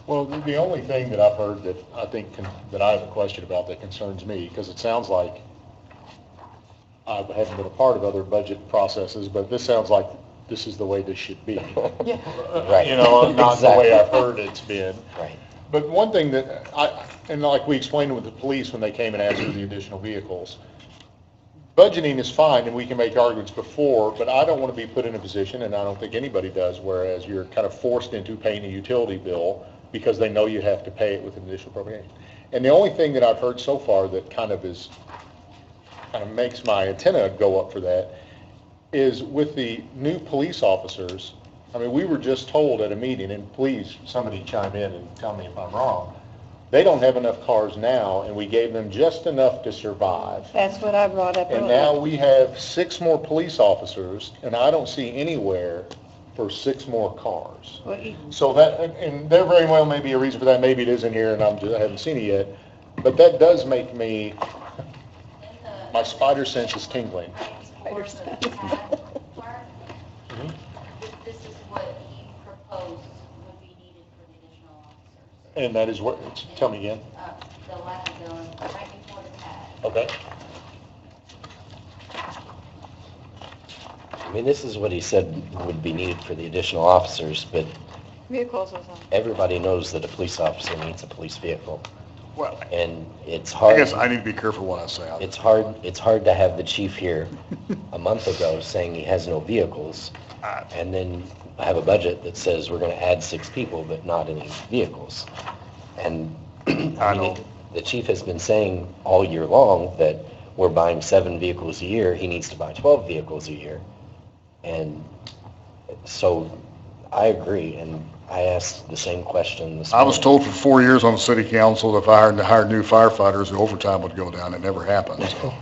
Well, the only thing that I've heard that I think, that I have a question about that concerns me, because it sounds like, I haven't been a part of other budget processes, but this sounds like this is the way this should be. Yeah. Right. You know, not the way Exactly. I've heard it's been. Right. But one thing that and like we explained with the police when they came and asked for the additional vehicles, budgeting is fine and we can make arguments before, but I don't want to be put in a position, and I don't think anybody does, whereas you're kind of forced into paying a utility bill because they know you have to pay it with an additional appropriation. And the only thing that I've heard so far that kind of makes my antenna go up for that is with the new police officers. I mean, we were just told at a meeting, and please, somebody chime in and tell me if I'm wrong, they don't have enough cars now, and we gave them just enough to survive. That's what I brought up And earlier. now we have 6 more police officers, and I don't see anywhere for 6 more cars. Well, you- So that, and there very well may be a reason for that, maybe it isn't here, and I haven't seen it yet, but that does make me, In the my spider sense is tingling. for the CAD part, Mhm. this is what he proposed would be needed for the additional officers. And that is what, tell me again. The last, right before the CAD. Okay. I mean, this is what he said would be needed for the additional officers, but Vehicles was on. everybody knows that a police officer needs a police vehicle. well, And it's I hard. guess I need to be careful what I say. It's hard to have the chief here a month ago saying he has no vehicles, and then have a budget that says we're gonna add 6 people, but not any vehicles. And, I know. the chief has been saying all year long that we're buying 7 vehicles a year, he needs to buy 12 vehicles a year. And so, I agree, and I asked the same question this I was morning. told for 4 years on the city council that if I hired new firefighters, the overtime would go down. It never happened, so.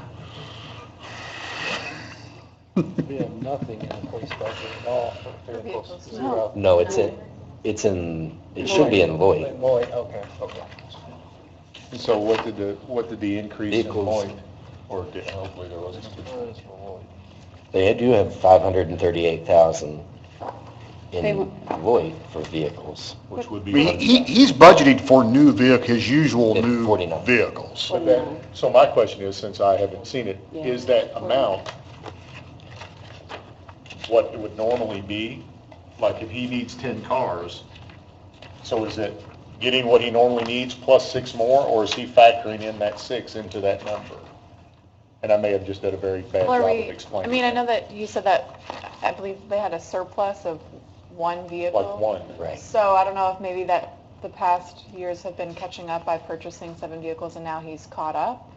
We have nothing in the police budget at all for vehicles. vehicles. Zero. No, it should be in Lloyd. Lloyd, okay, okay. And so what did the increase in Vehicles. Lloyd, or hopefully there wasn't. It's for Lloyd. They do have 538,000 They in want- Lloyd for vehicles. Which would I be. mean, he's budgeted for his usual At new 49. vehicles. But that, so my question is, since I haven't seen it, Yeah. is that amount what it would normally be? Like if he needs 10 cars, so is it getting what he normally needs plus 6 more, or is he factoring in that 6 into that number? And I may have just done a very bad Well, job are of we, explaining. I mean, I know that you said that, I believe they had a surplus of 1 vehicle. Like one. Right. So I don't know if maybe that the past years have been catching up by purchasing 7 vehicles and now he's caught up?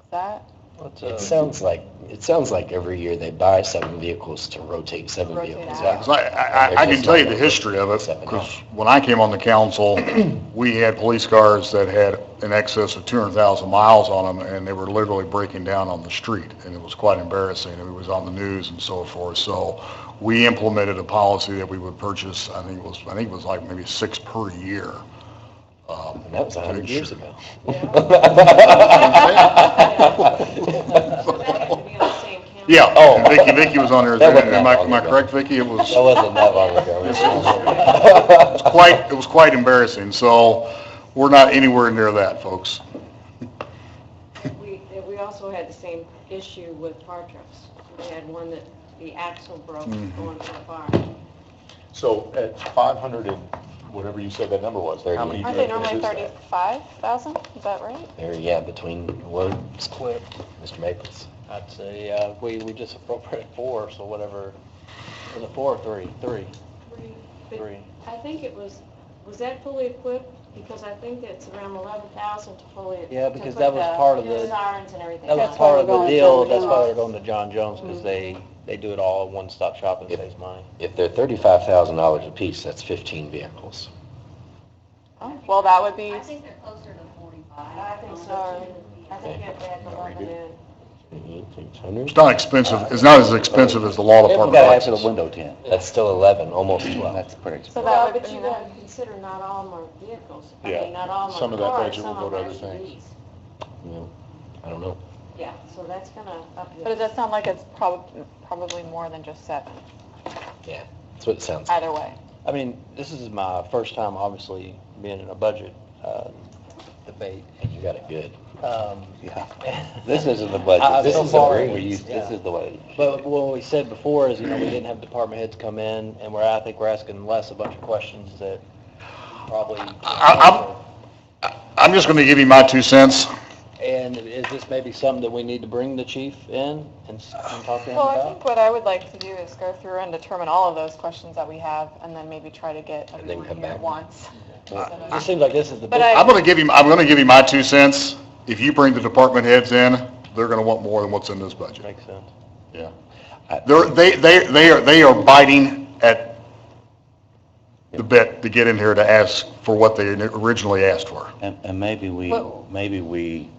Is that? What's, It sounds like every year they buy 7 vehicles to rotate 7 Rotate vehicles out. out. 'Cause I can tell you the history of it, because when I came on the council, we had police cars that had in excess of 200,000 miles on them, and they were literally breaking down on the street, and it was quite embarrassing, and it was on the news and so forth. So we implemented a policy that we would purchase, I think it was like maybe 6 per year. And that was 100 years ago. Yeah, Oh. Vicky was on there. That wasn't Am that I long ago. correct, Vicky? It was, That wasn't that long ago. it was quite embarrassing, so we're not anywhere near that, folks. We also had the same issue with fire trucks. We had one that the axle broke going to the farm. So at 500 and whatever you said that number was, how many Aren't they vehicles normally is that? 35,000? Is that right? There, yeah, between Ward, Split, Mr. Maples. I'd say, we just appropriated 4, so whatever, was it 4 or 3? 3. But 3. I think it was that fully equipped? Because I think it's around 11,000 to fully. Yeah, to because put that was part of the the, sirens and everything. that was on. part of the going to deal, John that's why Jones. they're going to John Jones, because they do it all in one-stop shop and saves money. If they're $35,000 apiece, that's 15 vehicles. Oh, well, that would be, I think they're closer to 45. I think so too. I think you have to add the 11 in. 800? It's not expensive, it's not as expensive as the law We department. gotta answer the prices. window tint. That's still 11, almost 12. That's pretty so expensive. that Well, would, but you gotta consider not all of them are vehicles. I Yeah, mean, not all of them some are of that cars, budget will some go of to them other are things. SUVs. I don't know. Yeah, so that's gonna up but does your, that sound like it's probably more than just 7, Yeah, that's what it sounds like. either way? I mean, this is my first time, obviously, being in a budget debate. And you got it good. Yeah. This isn't the I- budget, this so is the far, way we used, this yeah. is the way. But what we said before is, we didn't have department heads come in, and I think we're asking Les a bunch of questions that probably. I'm just gonna give you my 2 cents. And is this maybe something that we need to bring the chief in and talk to him Well, I about? think what I would like to do is go through and determine all of those questions that we have, and then maybe try to get And then everyone come here at back. once. It just seems like this is the But big. I- I'm gonna give you my 2 cents. If you bring the department heads in, they're gonna want more than what's in this budget. Makes sense. Yeah. They are biting at the bit to get in here to ask for what they originally asked for. And maybe Well- we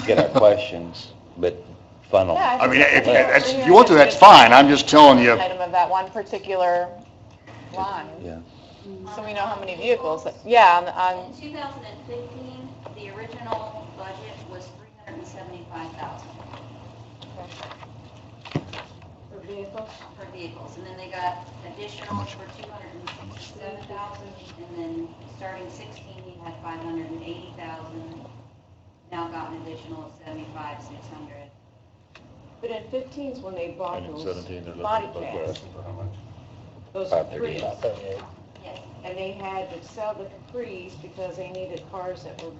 get our questions, but funnel. Yeah, I mean, if think you want to, that's fine. I'm just telling you. Item of that one particular line, Yeah. so we know how many vehicles, yeah, on In 2015, the original budget was 375,000 for vehicles. for vehicles, and then they got additional for 267,000, and then starting 16, you had 580,000. Now got an additional of 75,600. But in 15 is when they bought And in those 17, they're body looking for casts, for how much? those 538. Capris. About 38. Yes. And they had to sell the Capris because they needed cars that were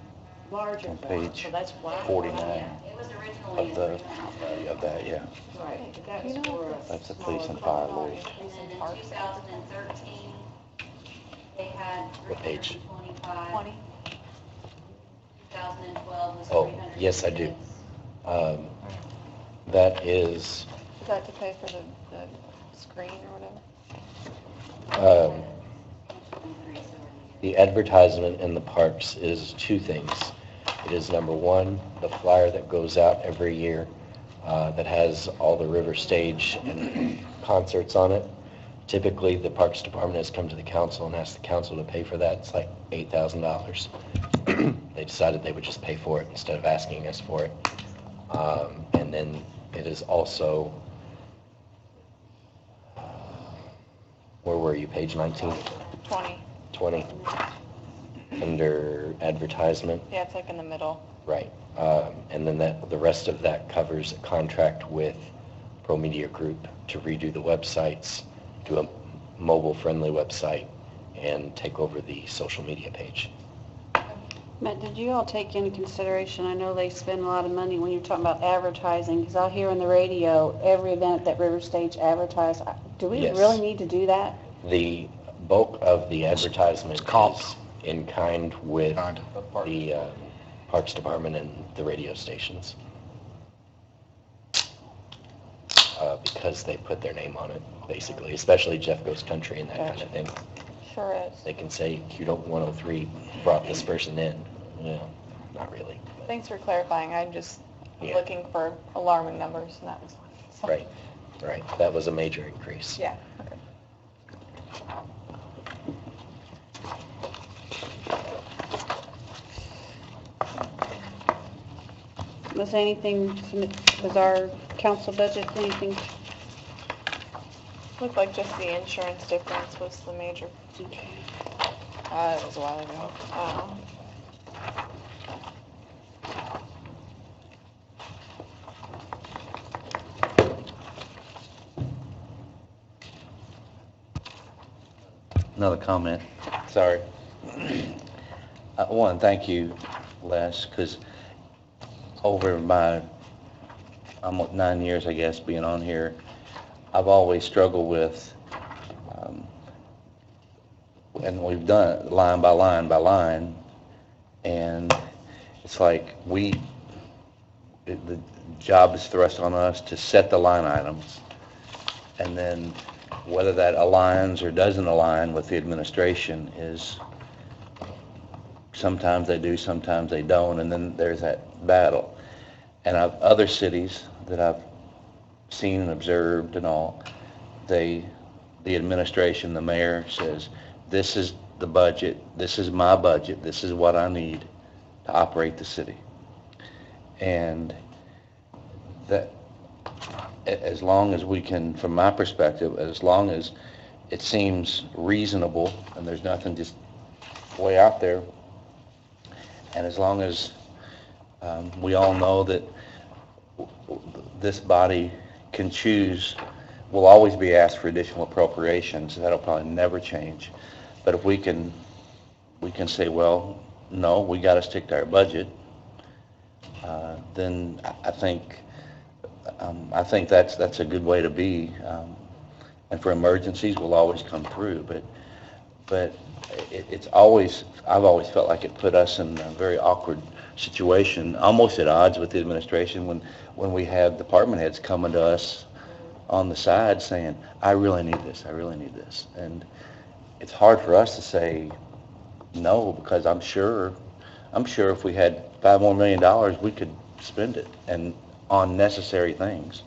larger On for them, page so that's why. 49 Yeah, it was originally. of that, yeah. Right, but that You was know, for a That's a smaller police and car. fire, Lori. And then in 2013, they had What page? 325. 20. 2012 was Oh, 306. yes, I do. That is, Is that to pay for the screen or whatever? the advertisement in the parks is 2 things. It is number 1, the flyer that goes out every year that has all the river stage and concerts on it. Typically, the Parks Department has come to the council and asked the council to pay for that. It's like $8,000. They decided they would just pay for it instead of asking us for it. And then it is also, where were you, page 19? 20, 20, under advertisement, yeah, it's like in the middle. right. And then the rest of that covers a contract with Pro Media Group to redo the websites, do a mobile-friendly website, and take over the social media page. Matt, did you all take into consideration, I know they spend a lot of money when you're talking about advertising, because I'll hear on the radio, every event that River Stage advertise. Do we Yes. really need to do that? The bulk of the advertisement It's comp. is in kind with Kind. the Parks Department and the radio stations. Because they put their name on it, basically, especially Jeff Goes Country and that kind of thing. Sure is. They can say Q 103 brought this person in. Yeah, not really. Thanks for clarifying, I'm just Yeah. looking for alarming numbers, and that was one. Right, right. That was a major increase. Yeah, okay. Was anything, was our council budget, anything? Looked like just the insurance difference was the major, it was a while ago. Another comment, sorry. I want to thank you, Les, because over my almost 9 years, I guess, being on here, I've always struggled with, and we've done it line by line by line, and it's like the job is thrust on us to set the line items, and then whether that aligns or doesn't align with the administration is, sometimes they do, sometimes they don't, and then there's that battle. And other cities that I've seen and observed and all, the administration, the mayor says, this is the budget, this is my budget, this is what I need to operate the city. And that, as long as we can, from my perspective, as long as it seems reasonable and there's nothing just way out there, and as long as we all know that this body can choose, we'll always be asked for additional appropriations. That'll probably never change. But if we can say, well, no, we got to stick to our budget, then I think that's a good way to be. And for emergencies, we'll always come through. But it's always, I've always felt like it put us in a very awkward situation, almost at odds with the administration, when we have department heads coming to us on the side saying, I really need this, I really need this. And it's hard for us to say no, because I'm sure if we had $5 million more, we could spend it and on necessary things.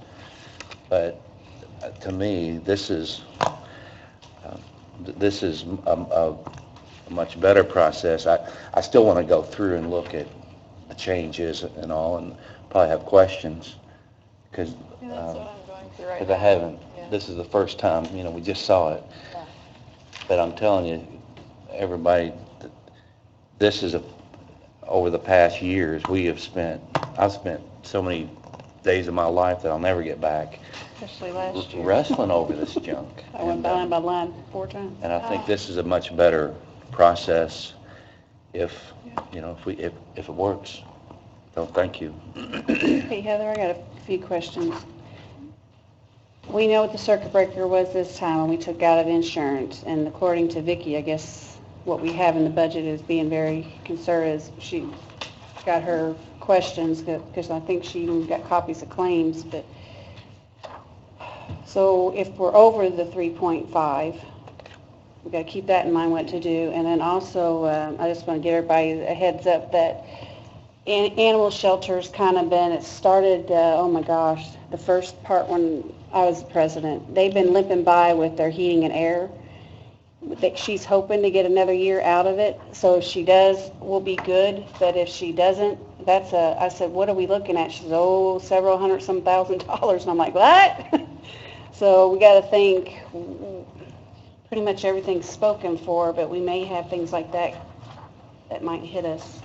But to me, this is a much better process. I still want to go through and look at the changes and all, and probably have questions, because Yeah, that's what I'm going through right because now. I haven't. Yeah. This is the first time, we just saw it. Yeah. But I'm telling you, everybody, this is over the past years, I've spent so many days of my life that I'll never get back Especially last year. wrestling over this junk. I went line by line 4 times. And I think this is a much better process if it works. So thank you. Hey Heather, I got a few questions. We know what the circuit breaker was this time when we took out of insurance, and according to Vicki, I guess what we have in the budget is being very conservative. She got her questions, because I think she even got copies of claims, but so if we're over the 3.5, we've got to keep that in mind what to do. And then also, I just want to give everybody a heads up that animal shelter's kind of been, it started, oh my gosh, the first part when I was president, they've been limping by with their heating and air. She's hoping to get another year out of it, so if she does, we'll be good, but if she doesn't, I said, what are we looking at? She said, several hundred some $1,000s, and I'm like, what? So we got to think, pretty much everything's spoken for, but we may have things like that might hit us.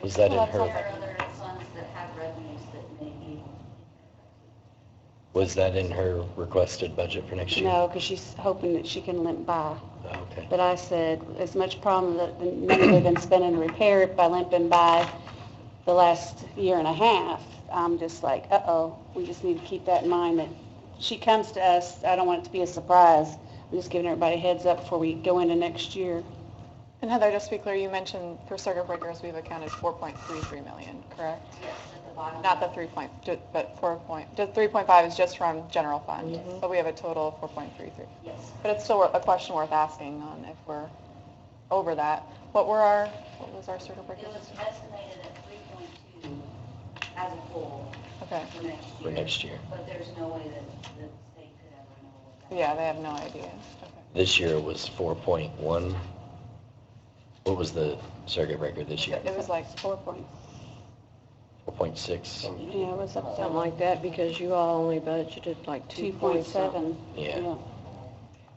Was that in There her, are other funds that have revenues that may be. was that in her requested budget for next year? No, because she's hoping that she can limp by. Okay. But I said, as much problem that the money they've been spending to repair it by limping by the last year and a half, I'm just like, we just need to keep that in mind that she comes to us. I don't want it to be a surprise. I'm just giving everybody a heads up before we go into next year. And Heather, just to be clear, you mentioned for circuit breakers, we've accounted 4.33 million, correct? Yes, at the bottom. Not the 3.5 is just from general fund, but we have a total of 4.33. Yes. But it's still a question worth asking on if we're over that. What was our circuit It breaker? was estimated at 3.2 as a whole Okay. for next year. For next year. But there's no way that the state could ever know what that. Yeah, they have no idea. Okay. This year it was 4.1. What was the circuit breaker this year? It was like 4 points. 4.6. Yeah, it was up Something like that, because you all only budgeted like 2.7. 2.7. Yeah.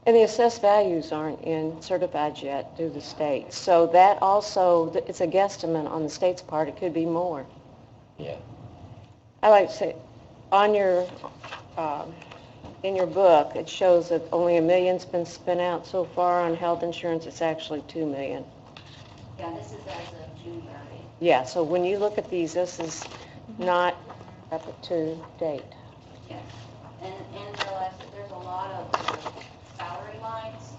And the assessed values aren't in certified yet through the state. So that also, it's a guesstimate on the state's part. It could be more. Yeah. I like to say, on your, in your book, it shows that only $1 million's been spent out so far on health insurance. It's actually $2 million. Yeah, this is as of June 30th. Yeah, so when you look at these, this is not up to date. Yes. And realize that there's a lot of salary lines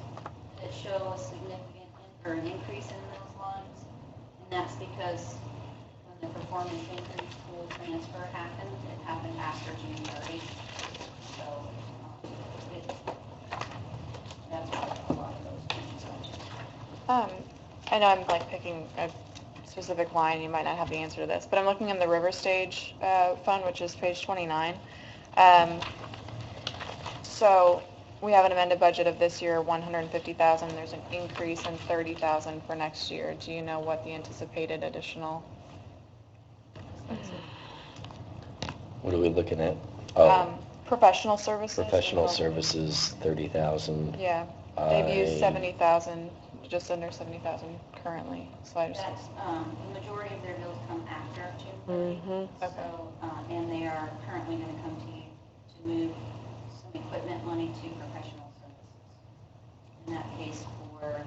that show a significant, or an increase in those lines. And that's because when the performance increase pool transfer happened, it happened after June 30th. So, that's why a lot of those changes. I know I'm like picking a specific line, you might not have the answer to this, but I'm looking in the River Stage Fund, which is page 29. So we have an amended budget of this year, 150,000. There's an increase in 30,000 for next year. Do you know what the anticipated additional? What are we looking at? Oh, Professional services. professional services, 30,000. Yeah, they've used I- 70,000, just under 70,000 currently. So I just, That's, the majority of their bills come after June 30th. Mm-hmm. Okay. So, and they are currently going to come to you to move some equipment money to professional services. In that case, for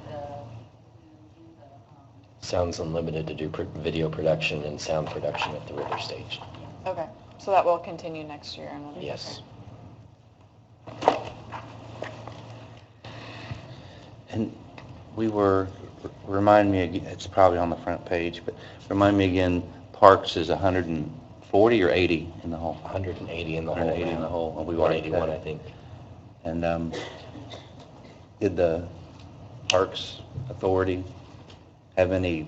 Sounds Unlimited to do video production and sound production at the River Stage. okay, so that will continue next year. And we'll- Yes. And we were, remind me again, it's probably on the front page, but remind me again, Parks is 140 or 80 in the hole? 180 in the hole. 180 in the hole, and we've already cut 181, I it. think. And did the Parks Authority have any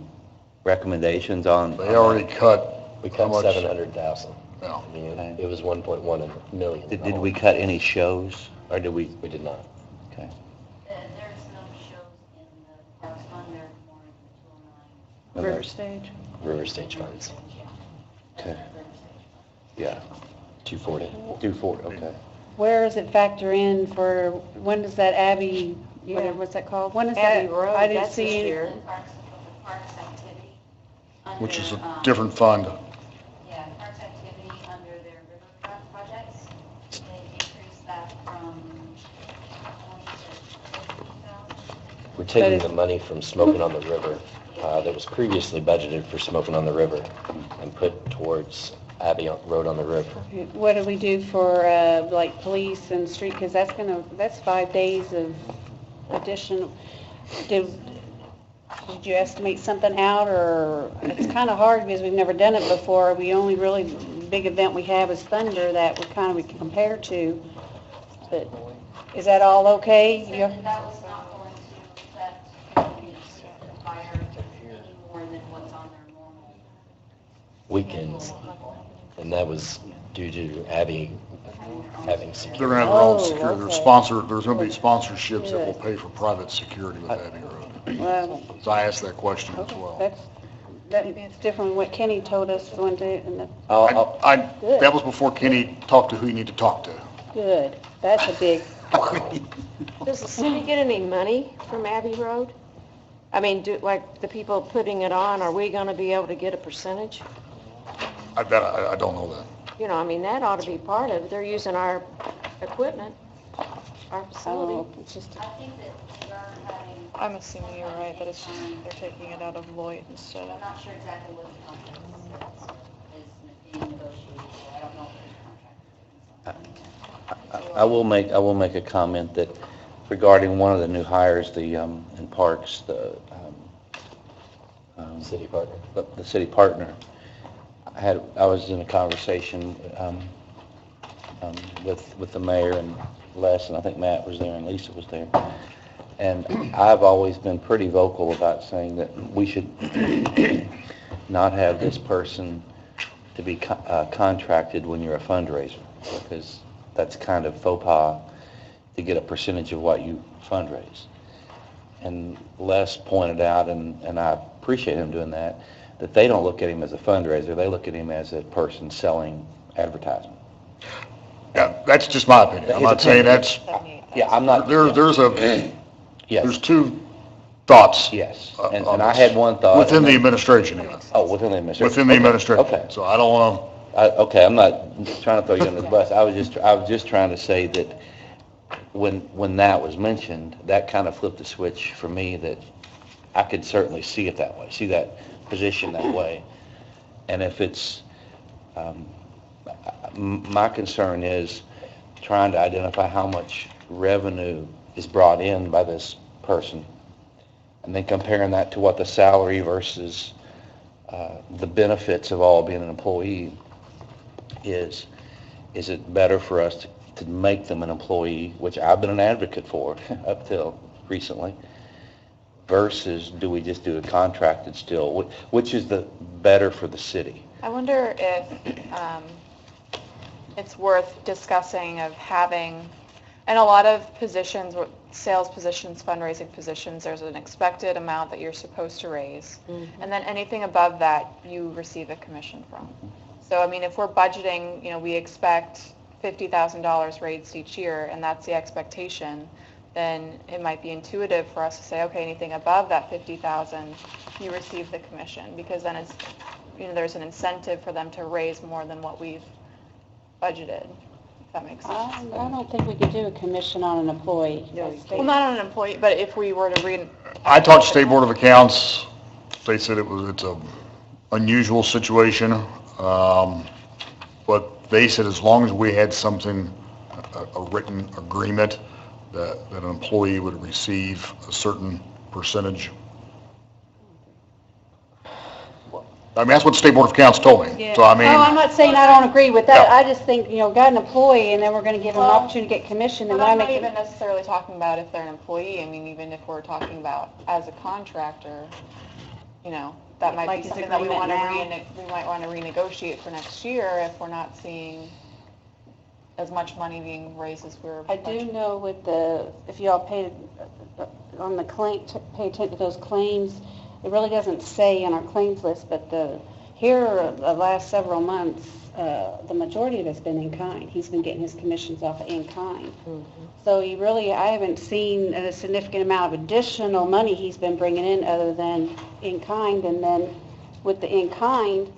recommendations on? They already cut, We How cut much? 700,000. Yeah. I mean, Okay. it was 1.1 million. Did we cut any shows, or did we? We did not. Okay. there's no shows in the Parks Fund, they're more in the 209. River Stage. River Stage funds, Okay. Yeah, 240. 240, okay. Where does it factor in for, when does that Abbey, what's that called? When is that? Abbey Road, I didn't that's this see any- year. The Parks activity. which is under, a different fund. Yeah, Parks activity under their riverfront projects, they increased that from 20 to 50,000. We're taking it's- the money from Smoking on the River that was previously budgeted for Smoking on the River and put towards Abbey Road on the River. What do we do for, like, police and street, because that's 5 days of additional, did you estimate something out, or, it's kind of hard because we've never done it before, we only really, big event we have is Thunder that we can compare to, but is that all okay? So that was not going to affect the fire any more than what's on their normal. Weekends. And that was due to Abbey having They're security. gonna have their own Oh, security, okay. there's gonna be sponsorships that will pay for private security with Abbey Road. Well, So I asked that question as okay, well. that's different than what Kenny told us one day, and that's That was before Kenny talked to who you need to talk to. good, that's a big, Does the city get any money from Abbey Road? I mean, like the people putting it on, are we going to be able to get a percentage? I don't know that. You know, I mean, that ought to be part of it. They're using our equipment, our I don't facility. know, it's just, I think that they are having. I'm assuming you're right, that it's just, they're taking it out of Lloyd instead I'm of, not sure exactly what the contract is being negotiated, so I don't know if the contract is. I will make a comment that regarding one of the new hires, the, in Parks, the, City partner. the city partner. I was in a conversation, with the mayor and Les, and I think Matt was there and Lisa was there. And I've always been pretty vocal about saying that we should not have this person to be contracted when you're a fundraiser, because that's kind of faux pas to get a percentage of what you fundraise. And Les pointed out, and I appreciate him doing that, that they don't look at him as a fundraiser, they look at him as a person selling advertising. Yeah, that's just my opinion. I'm not saying that's, Yeah, I'm not. there's there's Yes, two thoughts. yes. on And I had one thought. Within and the then- administration, even. Oh, within the administration. Within the Okay, administration. Okay. So I don't want Okay, I'm not trying to throw you under the bus. I was just trying to say that when that was mentioned, that kind of flipped the switch for me, that I could certainly see it that way, see that position that way. And if it's, my concern is trying to identify how much revenue is brought in by this person, and then comparing that to what the salary versus the benefits of all being an employee is it better for us to make them an employee, which I've been an advocate for up till recently, versus do we just do a contracted still? Which is the better for the city? I wonder if it's worth discussing of having, in a lot of positions, sales positions, fundraising positions, there's an expected amount that you're supposed to raise. And then anything above that, you receive a commission from. So, I mean, if we're budgeting, we expect $50,000 raised each year, and that's the expectation, then it might be intuitive for us to say, okay, anything above that 50,000, you receive the commission, because then it's, there's an incentive for them to raise more than what we've budgeted, if that makes sense. I don't think we could do a commission on an employee. Well, not on an employee, but if we were to read. I talked to State Board of Accounts. They said it's a unusual situation. But they said as long as we had something, a written agreement that an employee would receive a certain percentage. I mean, that's what the State Board of Accounts told me. So I mean, No, I'm not saying I don't agree with that. Yeah. I just think, got an employee and then we're going to give them an opportunity to get commission, then But why I'm not make even it? necessarily talking about if they're an employee. I mean, even if we're talking about as a contractor, that might Like be his something that we agreement want to now? we might want to renegotiate for next year if we're not seeing as much money being raised as we're. I do know with if y'all paid on the claim, pay attention to those claims, it really doesn't say on our claims list, but the last several months, the majority of it's been in kind. He's been getting his commissions off of in kind. So I haven't seen a significant amount of additional money he's been bringing in other than in kind. And then with the in kind,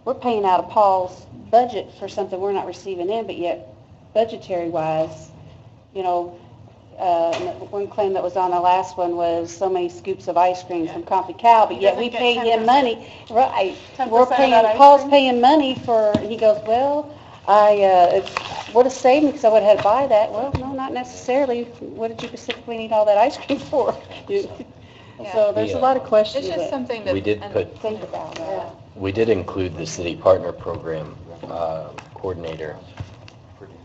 we're paying out of Paul's budget for something we're not receiving in, but yet budgetary wise, one claim that was on the last one was so many scoops of ice cream from Coffee Cow, but yet we doesn't pay get him 10%. money. Right. 10% We're of paying, that ice Paul's cream? paying money for, he goes, well, it would have saved me because I would have had to buy that. Well, no, not necessarily. What did you specifically need all that ice cream for? So there's a lot of questions It's just that something that. We did put, think about that. we did include the city partner program coordinator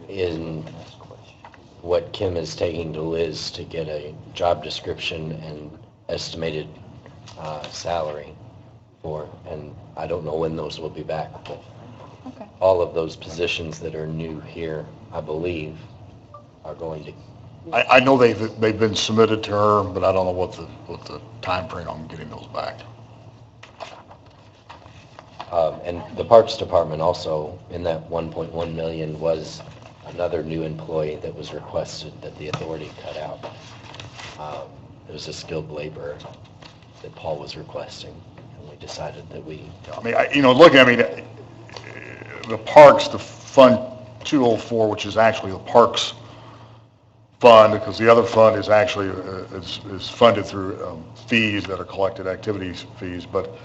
in what Kim is taking to Liz to get a job description and estimated salary for, and I don't know when those will be back, but Okay. all of those positions that are new here, I believe, are going to, I know they've been submitted to her, but I don't know what the timeframe on getting those back. and the Parks Department also, in that 1.1 million, was another new employee that was requested that the authority cut out. It was a skilled laborer that Paul was requesting, and we decided that we, I mean, the parks, the Fund 204, which is actually the parks fund, because the other fund is actually, is funded through fees that are collected, activities fees, but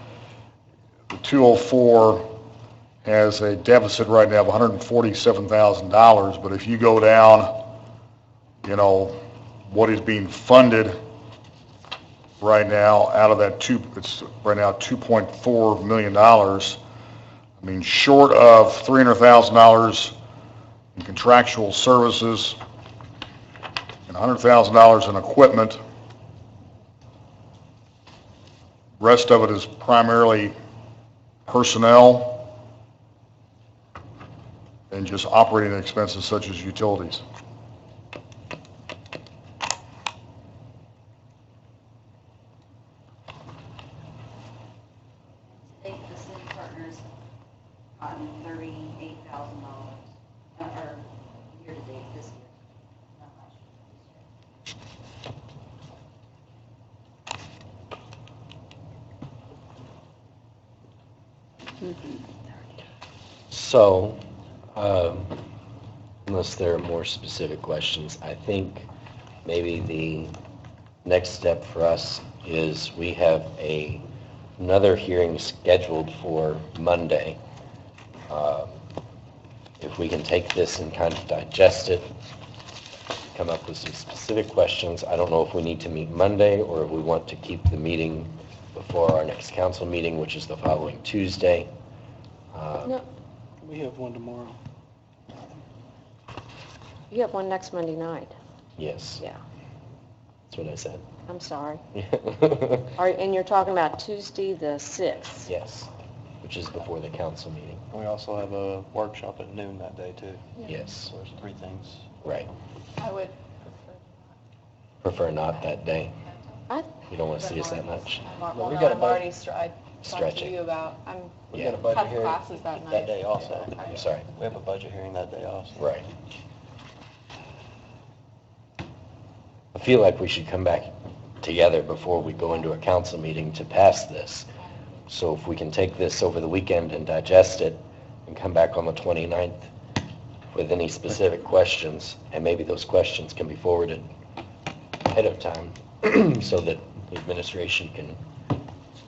the 204 has a deficit right now of $147,000, but if you go down, what is being funded right now out of that it's right now $2.4 million. I mean, short of $300,000 in contractual services and $100,000 in equipment, rest of it is primarily personnel and just operating expenses such as utilities. So, unless there are more specific questions, I think maybe the next step for us is we have another hearing scheduled for Monday. If we can take this and kind of digest it, come up with some specific questions. I don't know if we need to meet Monday or if we want to keep the meeting before our next council meeting, which is the following Tuesday. No, We have one tomorrow. you have one next Monday night. Yes, Yeah, that's what I said. I'm sorry. And you're talking about Tuesday, the 6th? Yes, which is before the council meeting. We also have a workshop at noon that day, too. Yes, So there's 3 things. right. I would Prefer not that day. I- You don't want to see us that much. Well, we got a I'm bud- already, I talked to Stretching. you about, We Yeah. got a budget have hearing classes that night. that day also. I'm sorry. We have a budget hearing that day also. Right. I feel like we should come back together before we go into a council meeting to pass this. So if we can take this over the weekend and digest it and come back on the 29th with any specific questions, and maybe those questions can be forwarded ahead of time so that the administration can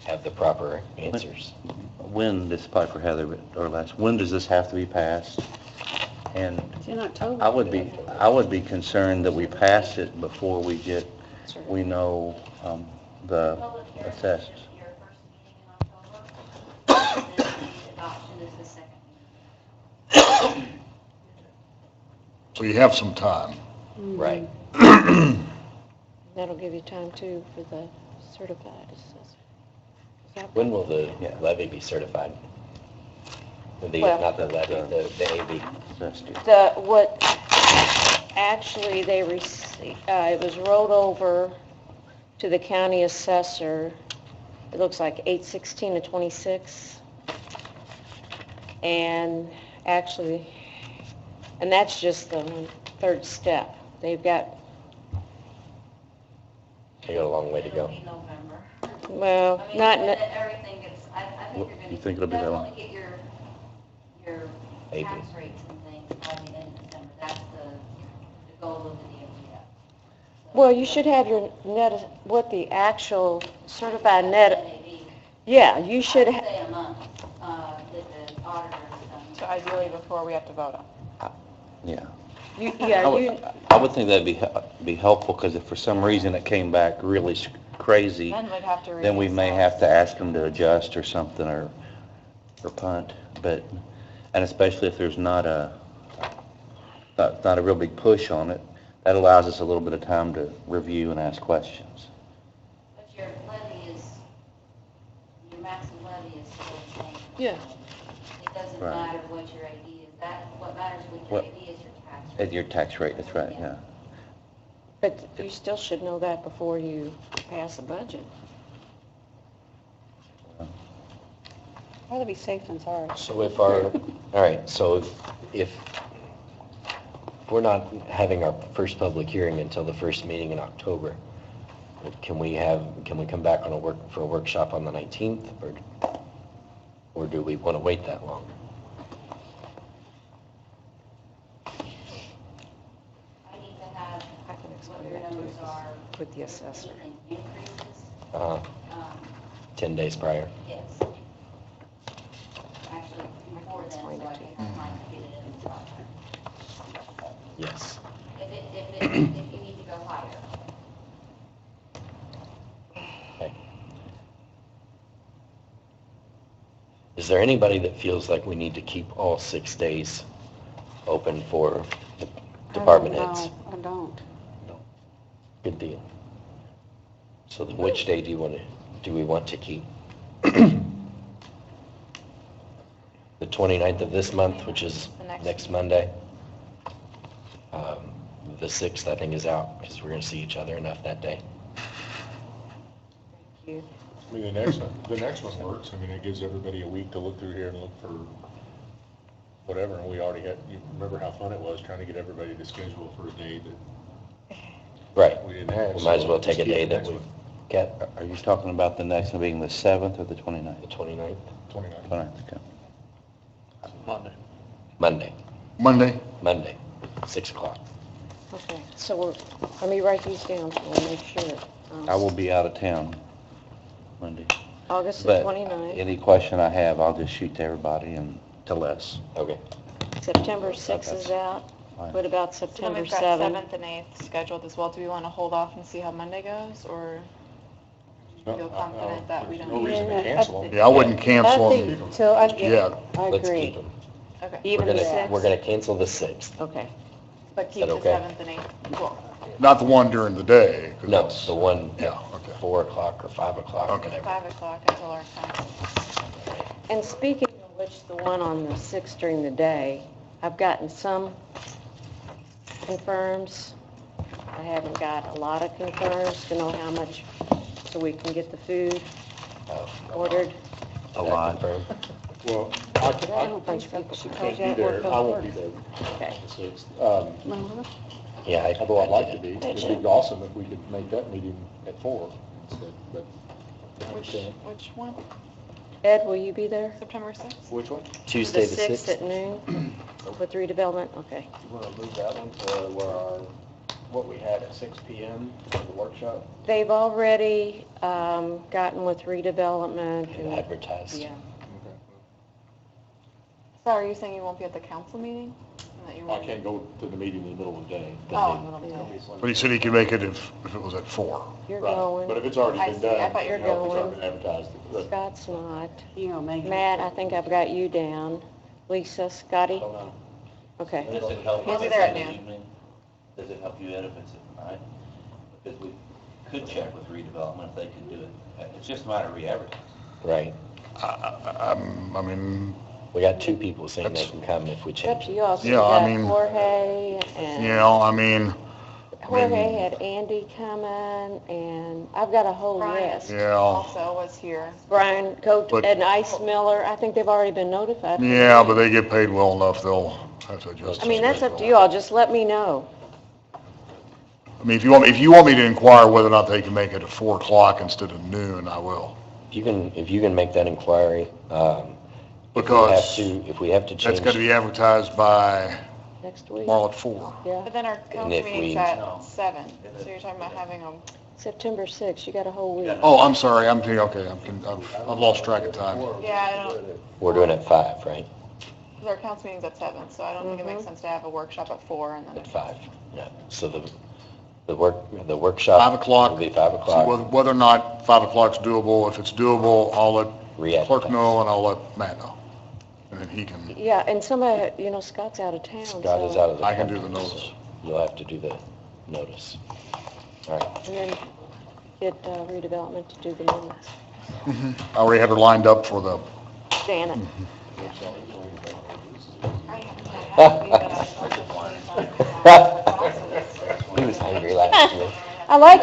have the proper answers. When, this is probably for Heather or Les, when does this have to be passed? And It's in October. I would be concerned that we pass it before we know the Public hearing is assessed. your first meeting in October, and then the adoption is the second meeting. So you have some time. Right. That'll give you time, too, for the certified assessor. Is that When will the Yeah. levy be certified? Well- Not the levy, the AB. Assessed, yeah. What, actually, they received, it was rolled over to the county assessor, it looks like 8/16 of 26. And actually, and that's just the third step. They've got, They got a long way to It'll go. be November. well, I mean, not, that everything gets, I think What, you're you gonna think it'll be that long? definitely get your AB. tax rates and things by the end of December. That's the goal of the DOTF. well, you should have your net, what the actual certified net, NAV. yeah, you should, I would say a month, that the auditor has So done. ideally before we have to vote on. Yeah. yeah, I you, would think that'd be helpful, because if for some reason it came back really crazy, Then we'd have to then we may reassess. have to ask them to adjust or something, or punt. But, and especially if there's not a real big push on it, that allows us a little bit of time to review and ask questions. But your levy is, your maximum levy is still the same. Yeah. It doesn't Right. matter what your AD is. What matters with your What- AD is your tax At rate. your tax rate, that's right, yeah. but you still should know that before you pass a budget. Rather be safe than sorry. So if our, all right, so if we're not having our first public hearing until the first meeting in October, can we come back for a workshop on the 19th, or do we want to wait that long? I need to have I can what explain your that to numbers you are. with the assessor. Increases. 10 days prior? Yes. Actually, before then, so I think I might get it in the project. Yes. If you need to go higher. Okay. Is there anybody that feels like we need to keep all 6 days open for the department heads? I don't. Good deal. So then which day do we want to keep? The 29th of this month, which is The next next Monday. The 6th, I think, is out, because we're going to see each other enough that day. I mean, the next one works. I mean, it gives everybody a week to look through here and look for whatever, and we already had, you remember how fun it was trying to get everybody to schedule for a day that Right. we didn't have. We might as well So take a just keep day the that next we one. Kat, Are you talking about the next one being the 7th or the 29th? the 29th, 29th, okay. Monday. Monday, Monday? 6 o'clock. Okay, so let me write these down so we'll make sure. I will be out of town Monday. August the But 29th, any question I have, I'll just shoot to everybody and to Les. Okay. September 6th is out. Fine. What about So then September we've got 7th? 7th and 8th scheduled as well. Do we want to hold off and see how Monday goes, or feel confident that we There's don't no need reason to to? cancel them. Yeah, I wouldn't I cancel them. think, so I, Yeah, I Let's agree. keep them. Okay, Even We're the gonna, 6th? we're gonna cancel the 6th. Okay. but keep that the okay? 7th and 8th. Cool. not the one during the day. 'cause No, that's- the one Yeah, at okay. 4 o'clock or 5 o'clock, Okay. whatever. 5 o'clock until our time. And speaking of which, the one on the 6th during the day, I've gotten some confirms. I haven't got a lot of confirms to know how much, so we can get the food Oh, ordered. A lot. confirmed. Well, I got a whole bunch of people can't because be that there, worked I won't out. be there Okay. the 6th. Yeah, Although I'd like to be, it'd be awesome if we could make that meeting at 4 instead, but. I Which understand. one? Ed, will you be there? September 6th? Which one? Tuesday the 6th 6th? at noon with redevelopment? Okay. You want to move that one to where what we had at 6 PM for the workshop? They've already gotten with redevelopment And and, advertised. yeah. So are you saying you won't be at the council meeting? And that you I won't- can't go to the meeting in the middle of the day. Oh, middle of the day. But he said he could make it if it was at 4. You're Right. going. But if it's already I been see. done. I thought you were you know, if it's going. already been advertised. but- Scott's not. You know, maybe. Matt, I think I've got you down. Lisa, Scotty? Don't know. Okay. Does it help He'll if be it's there in at the noon. evening? Does it help you, Ed, if it's at night? Because we could check with redevelopment if they could do it. It's just a matter of re-advertising. Right. I mean, We got 2 people saying they That's- can come if we It's up change to it. you all. So Yeah, you I got mean- Jorge and. you know, I mean, Jorge had Andy coming and I've got a whole Brian. list. yeah, Also was here. Brian, Coach, But- and Ice Miller, I think they've already been notified. yeah, but they get paid well enough, they'll have to adjust. I mean, that's up to you all, just let me know. I mean, if you want me to inquire whether or not they can make it at 4 o'clock instead of noon, I will. If you can make that inquiry, Because if we have to that's change. got to be advertised by Next week, tomorrow at 4. yeah. But then our council if meeting's we- at 7, so you're talking about having them. September 6th, you got a whole week. Oh, I'm sorry, okay, I've lost track of time. Yeah, I don't, We're doing it at 5, right? because our council meeting's at 7, so I don't think it makes sense to have a workshop at 4 and then. At 5, yeah. So the workshop. 5 o'clock. Will be 5 See o'clock. whether or not 5 o'clock's doable. If it's doable, I'll let Re-advertise. clerk know and I'll let Matt know. And then he can, Yeah, and somebody, Scott's out of town, Scott is so, out of the I can country. do the notice. so You'll have to do the notice. All right. and then get redevelopment to do the minutes. I already had her lined up for the, Janet, He was hungry last week. I like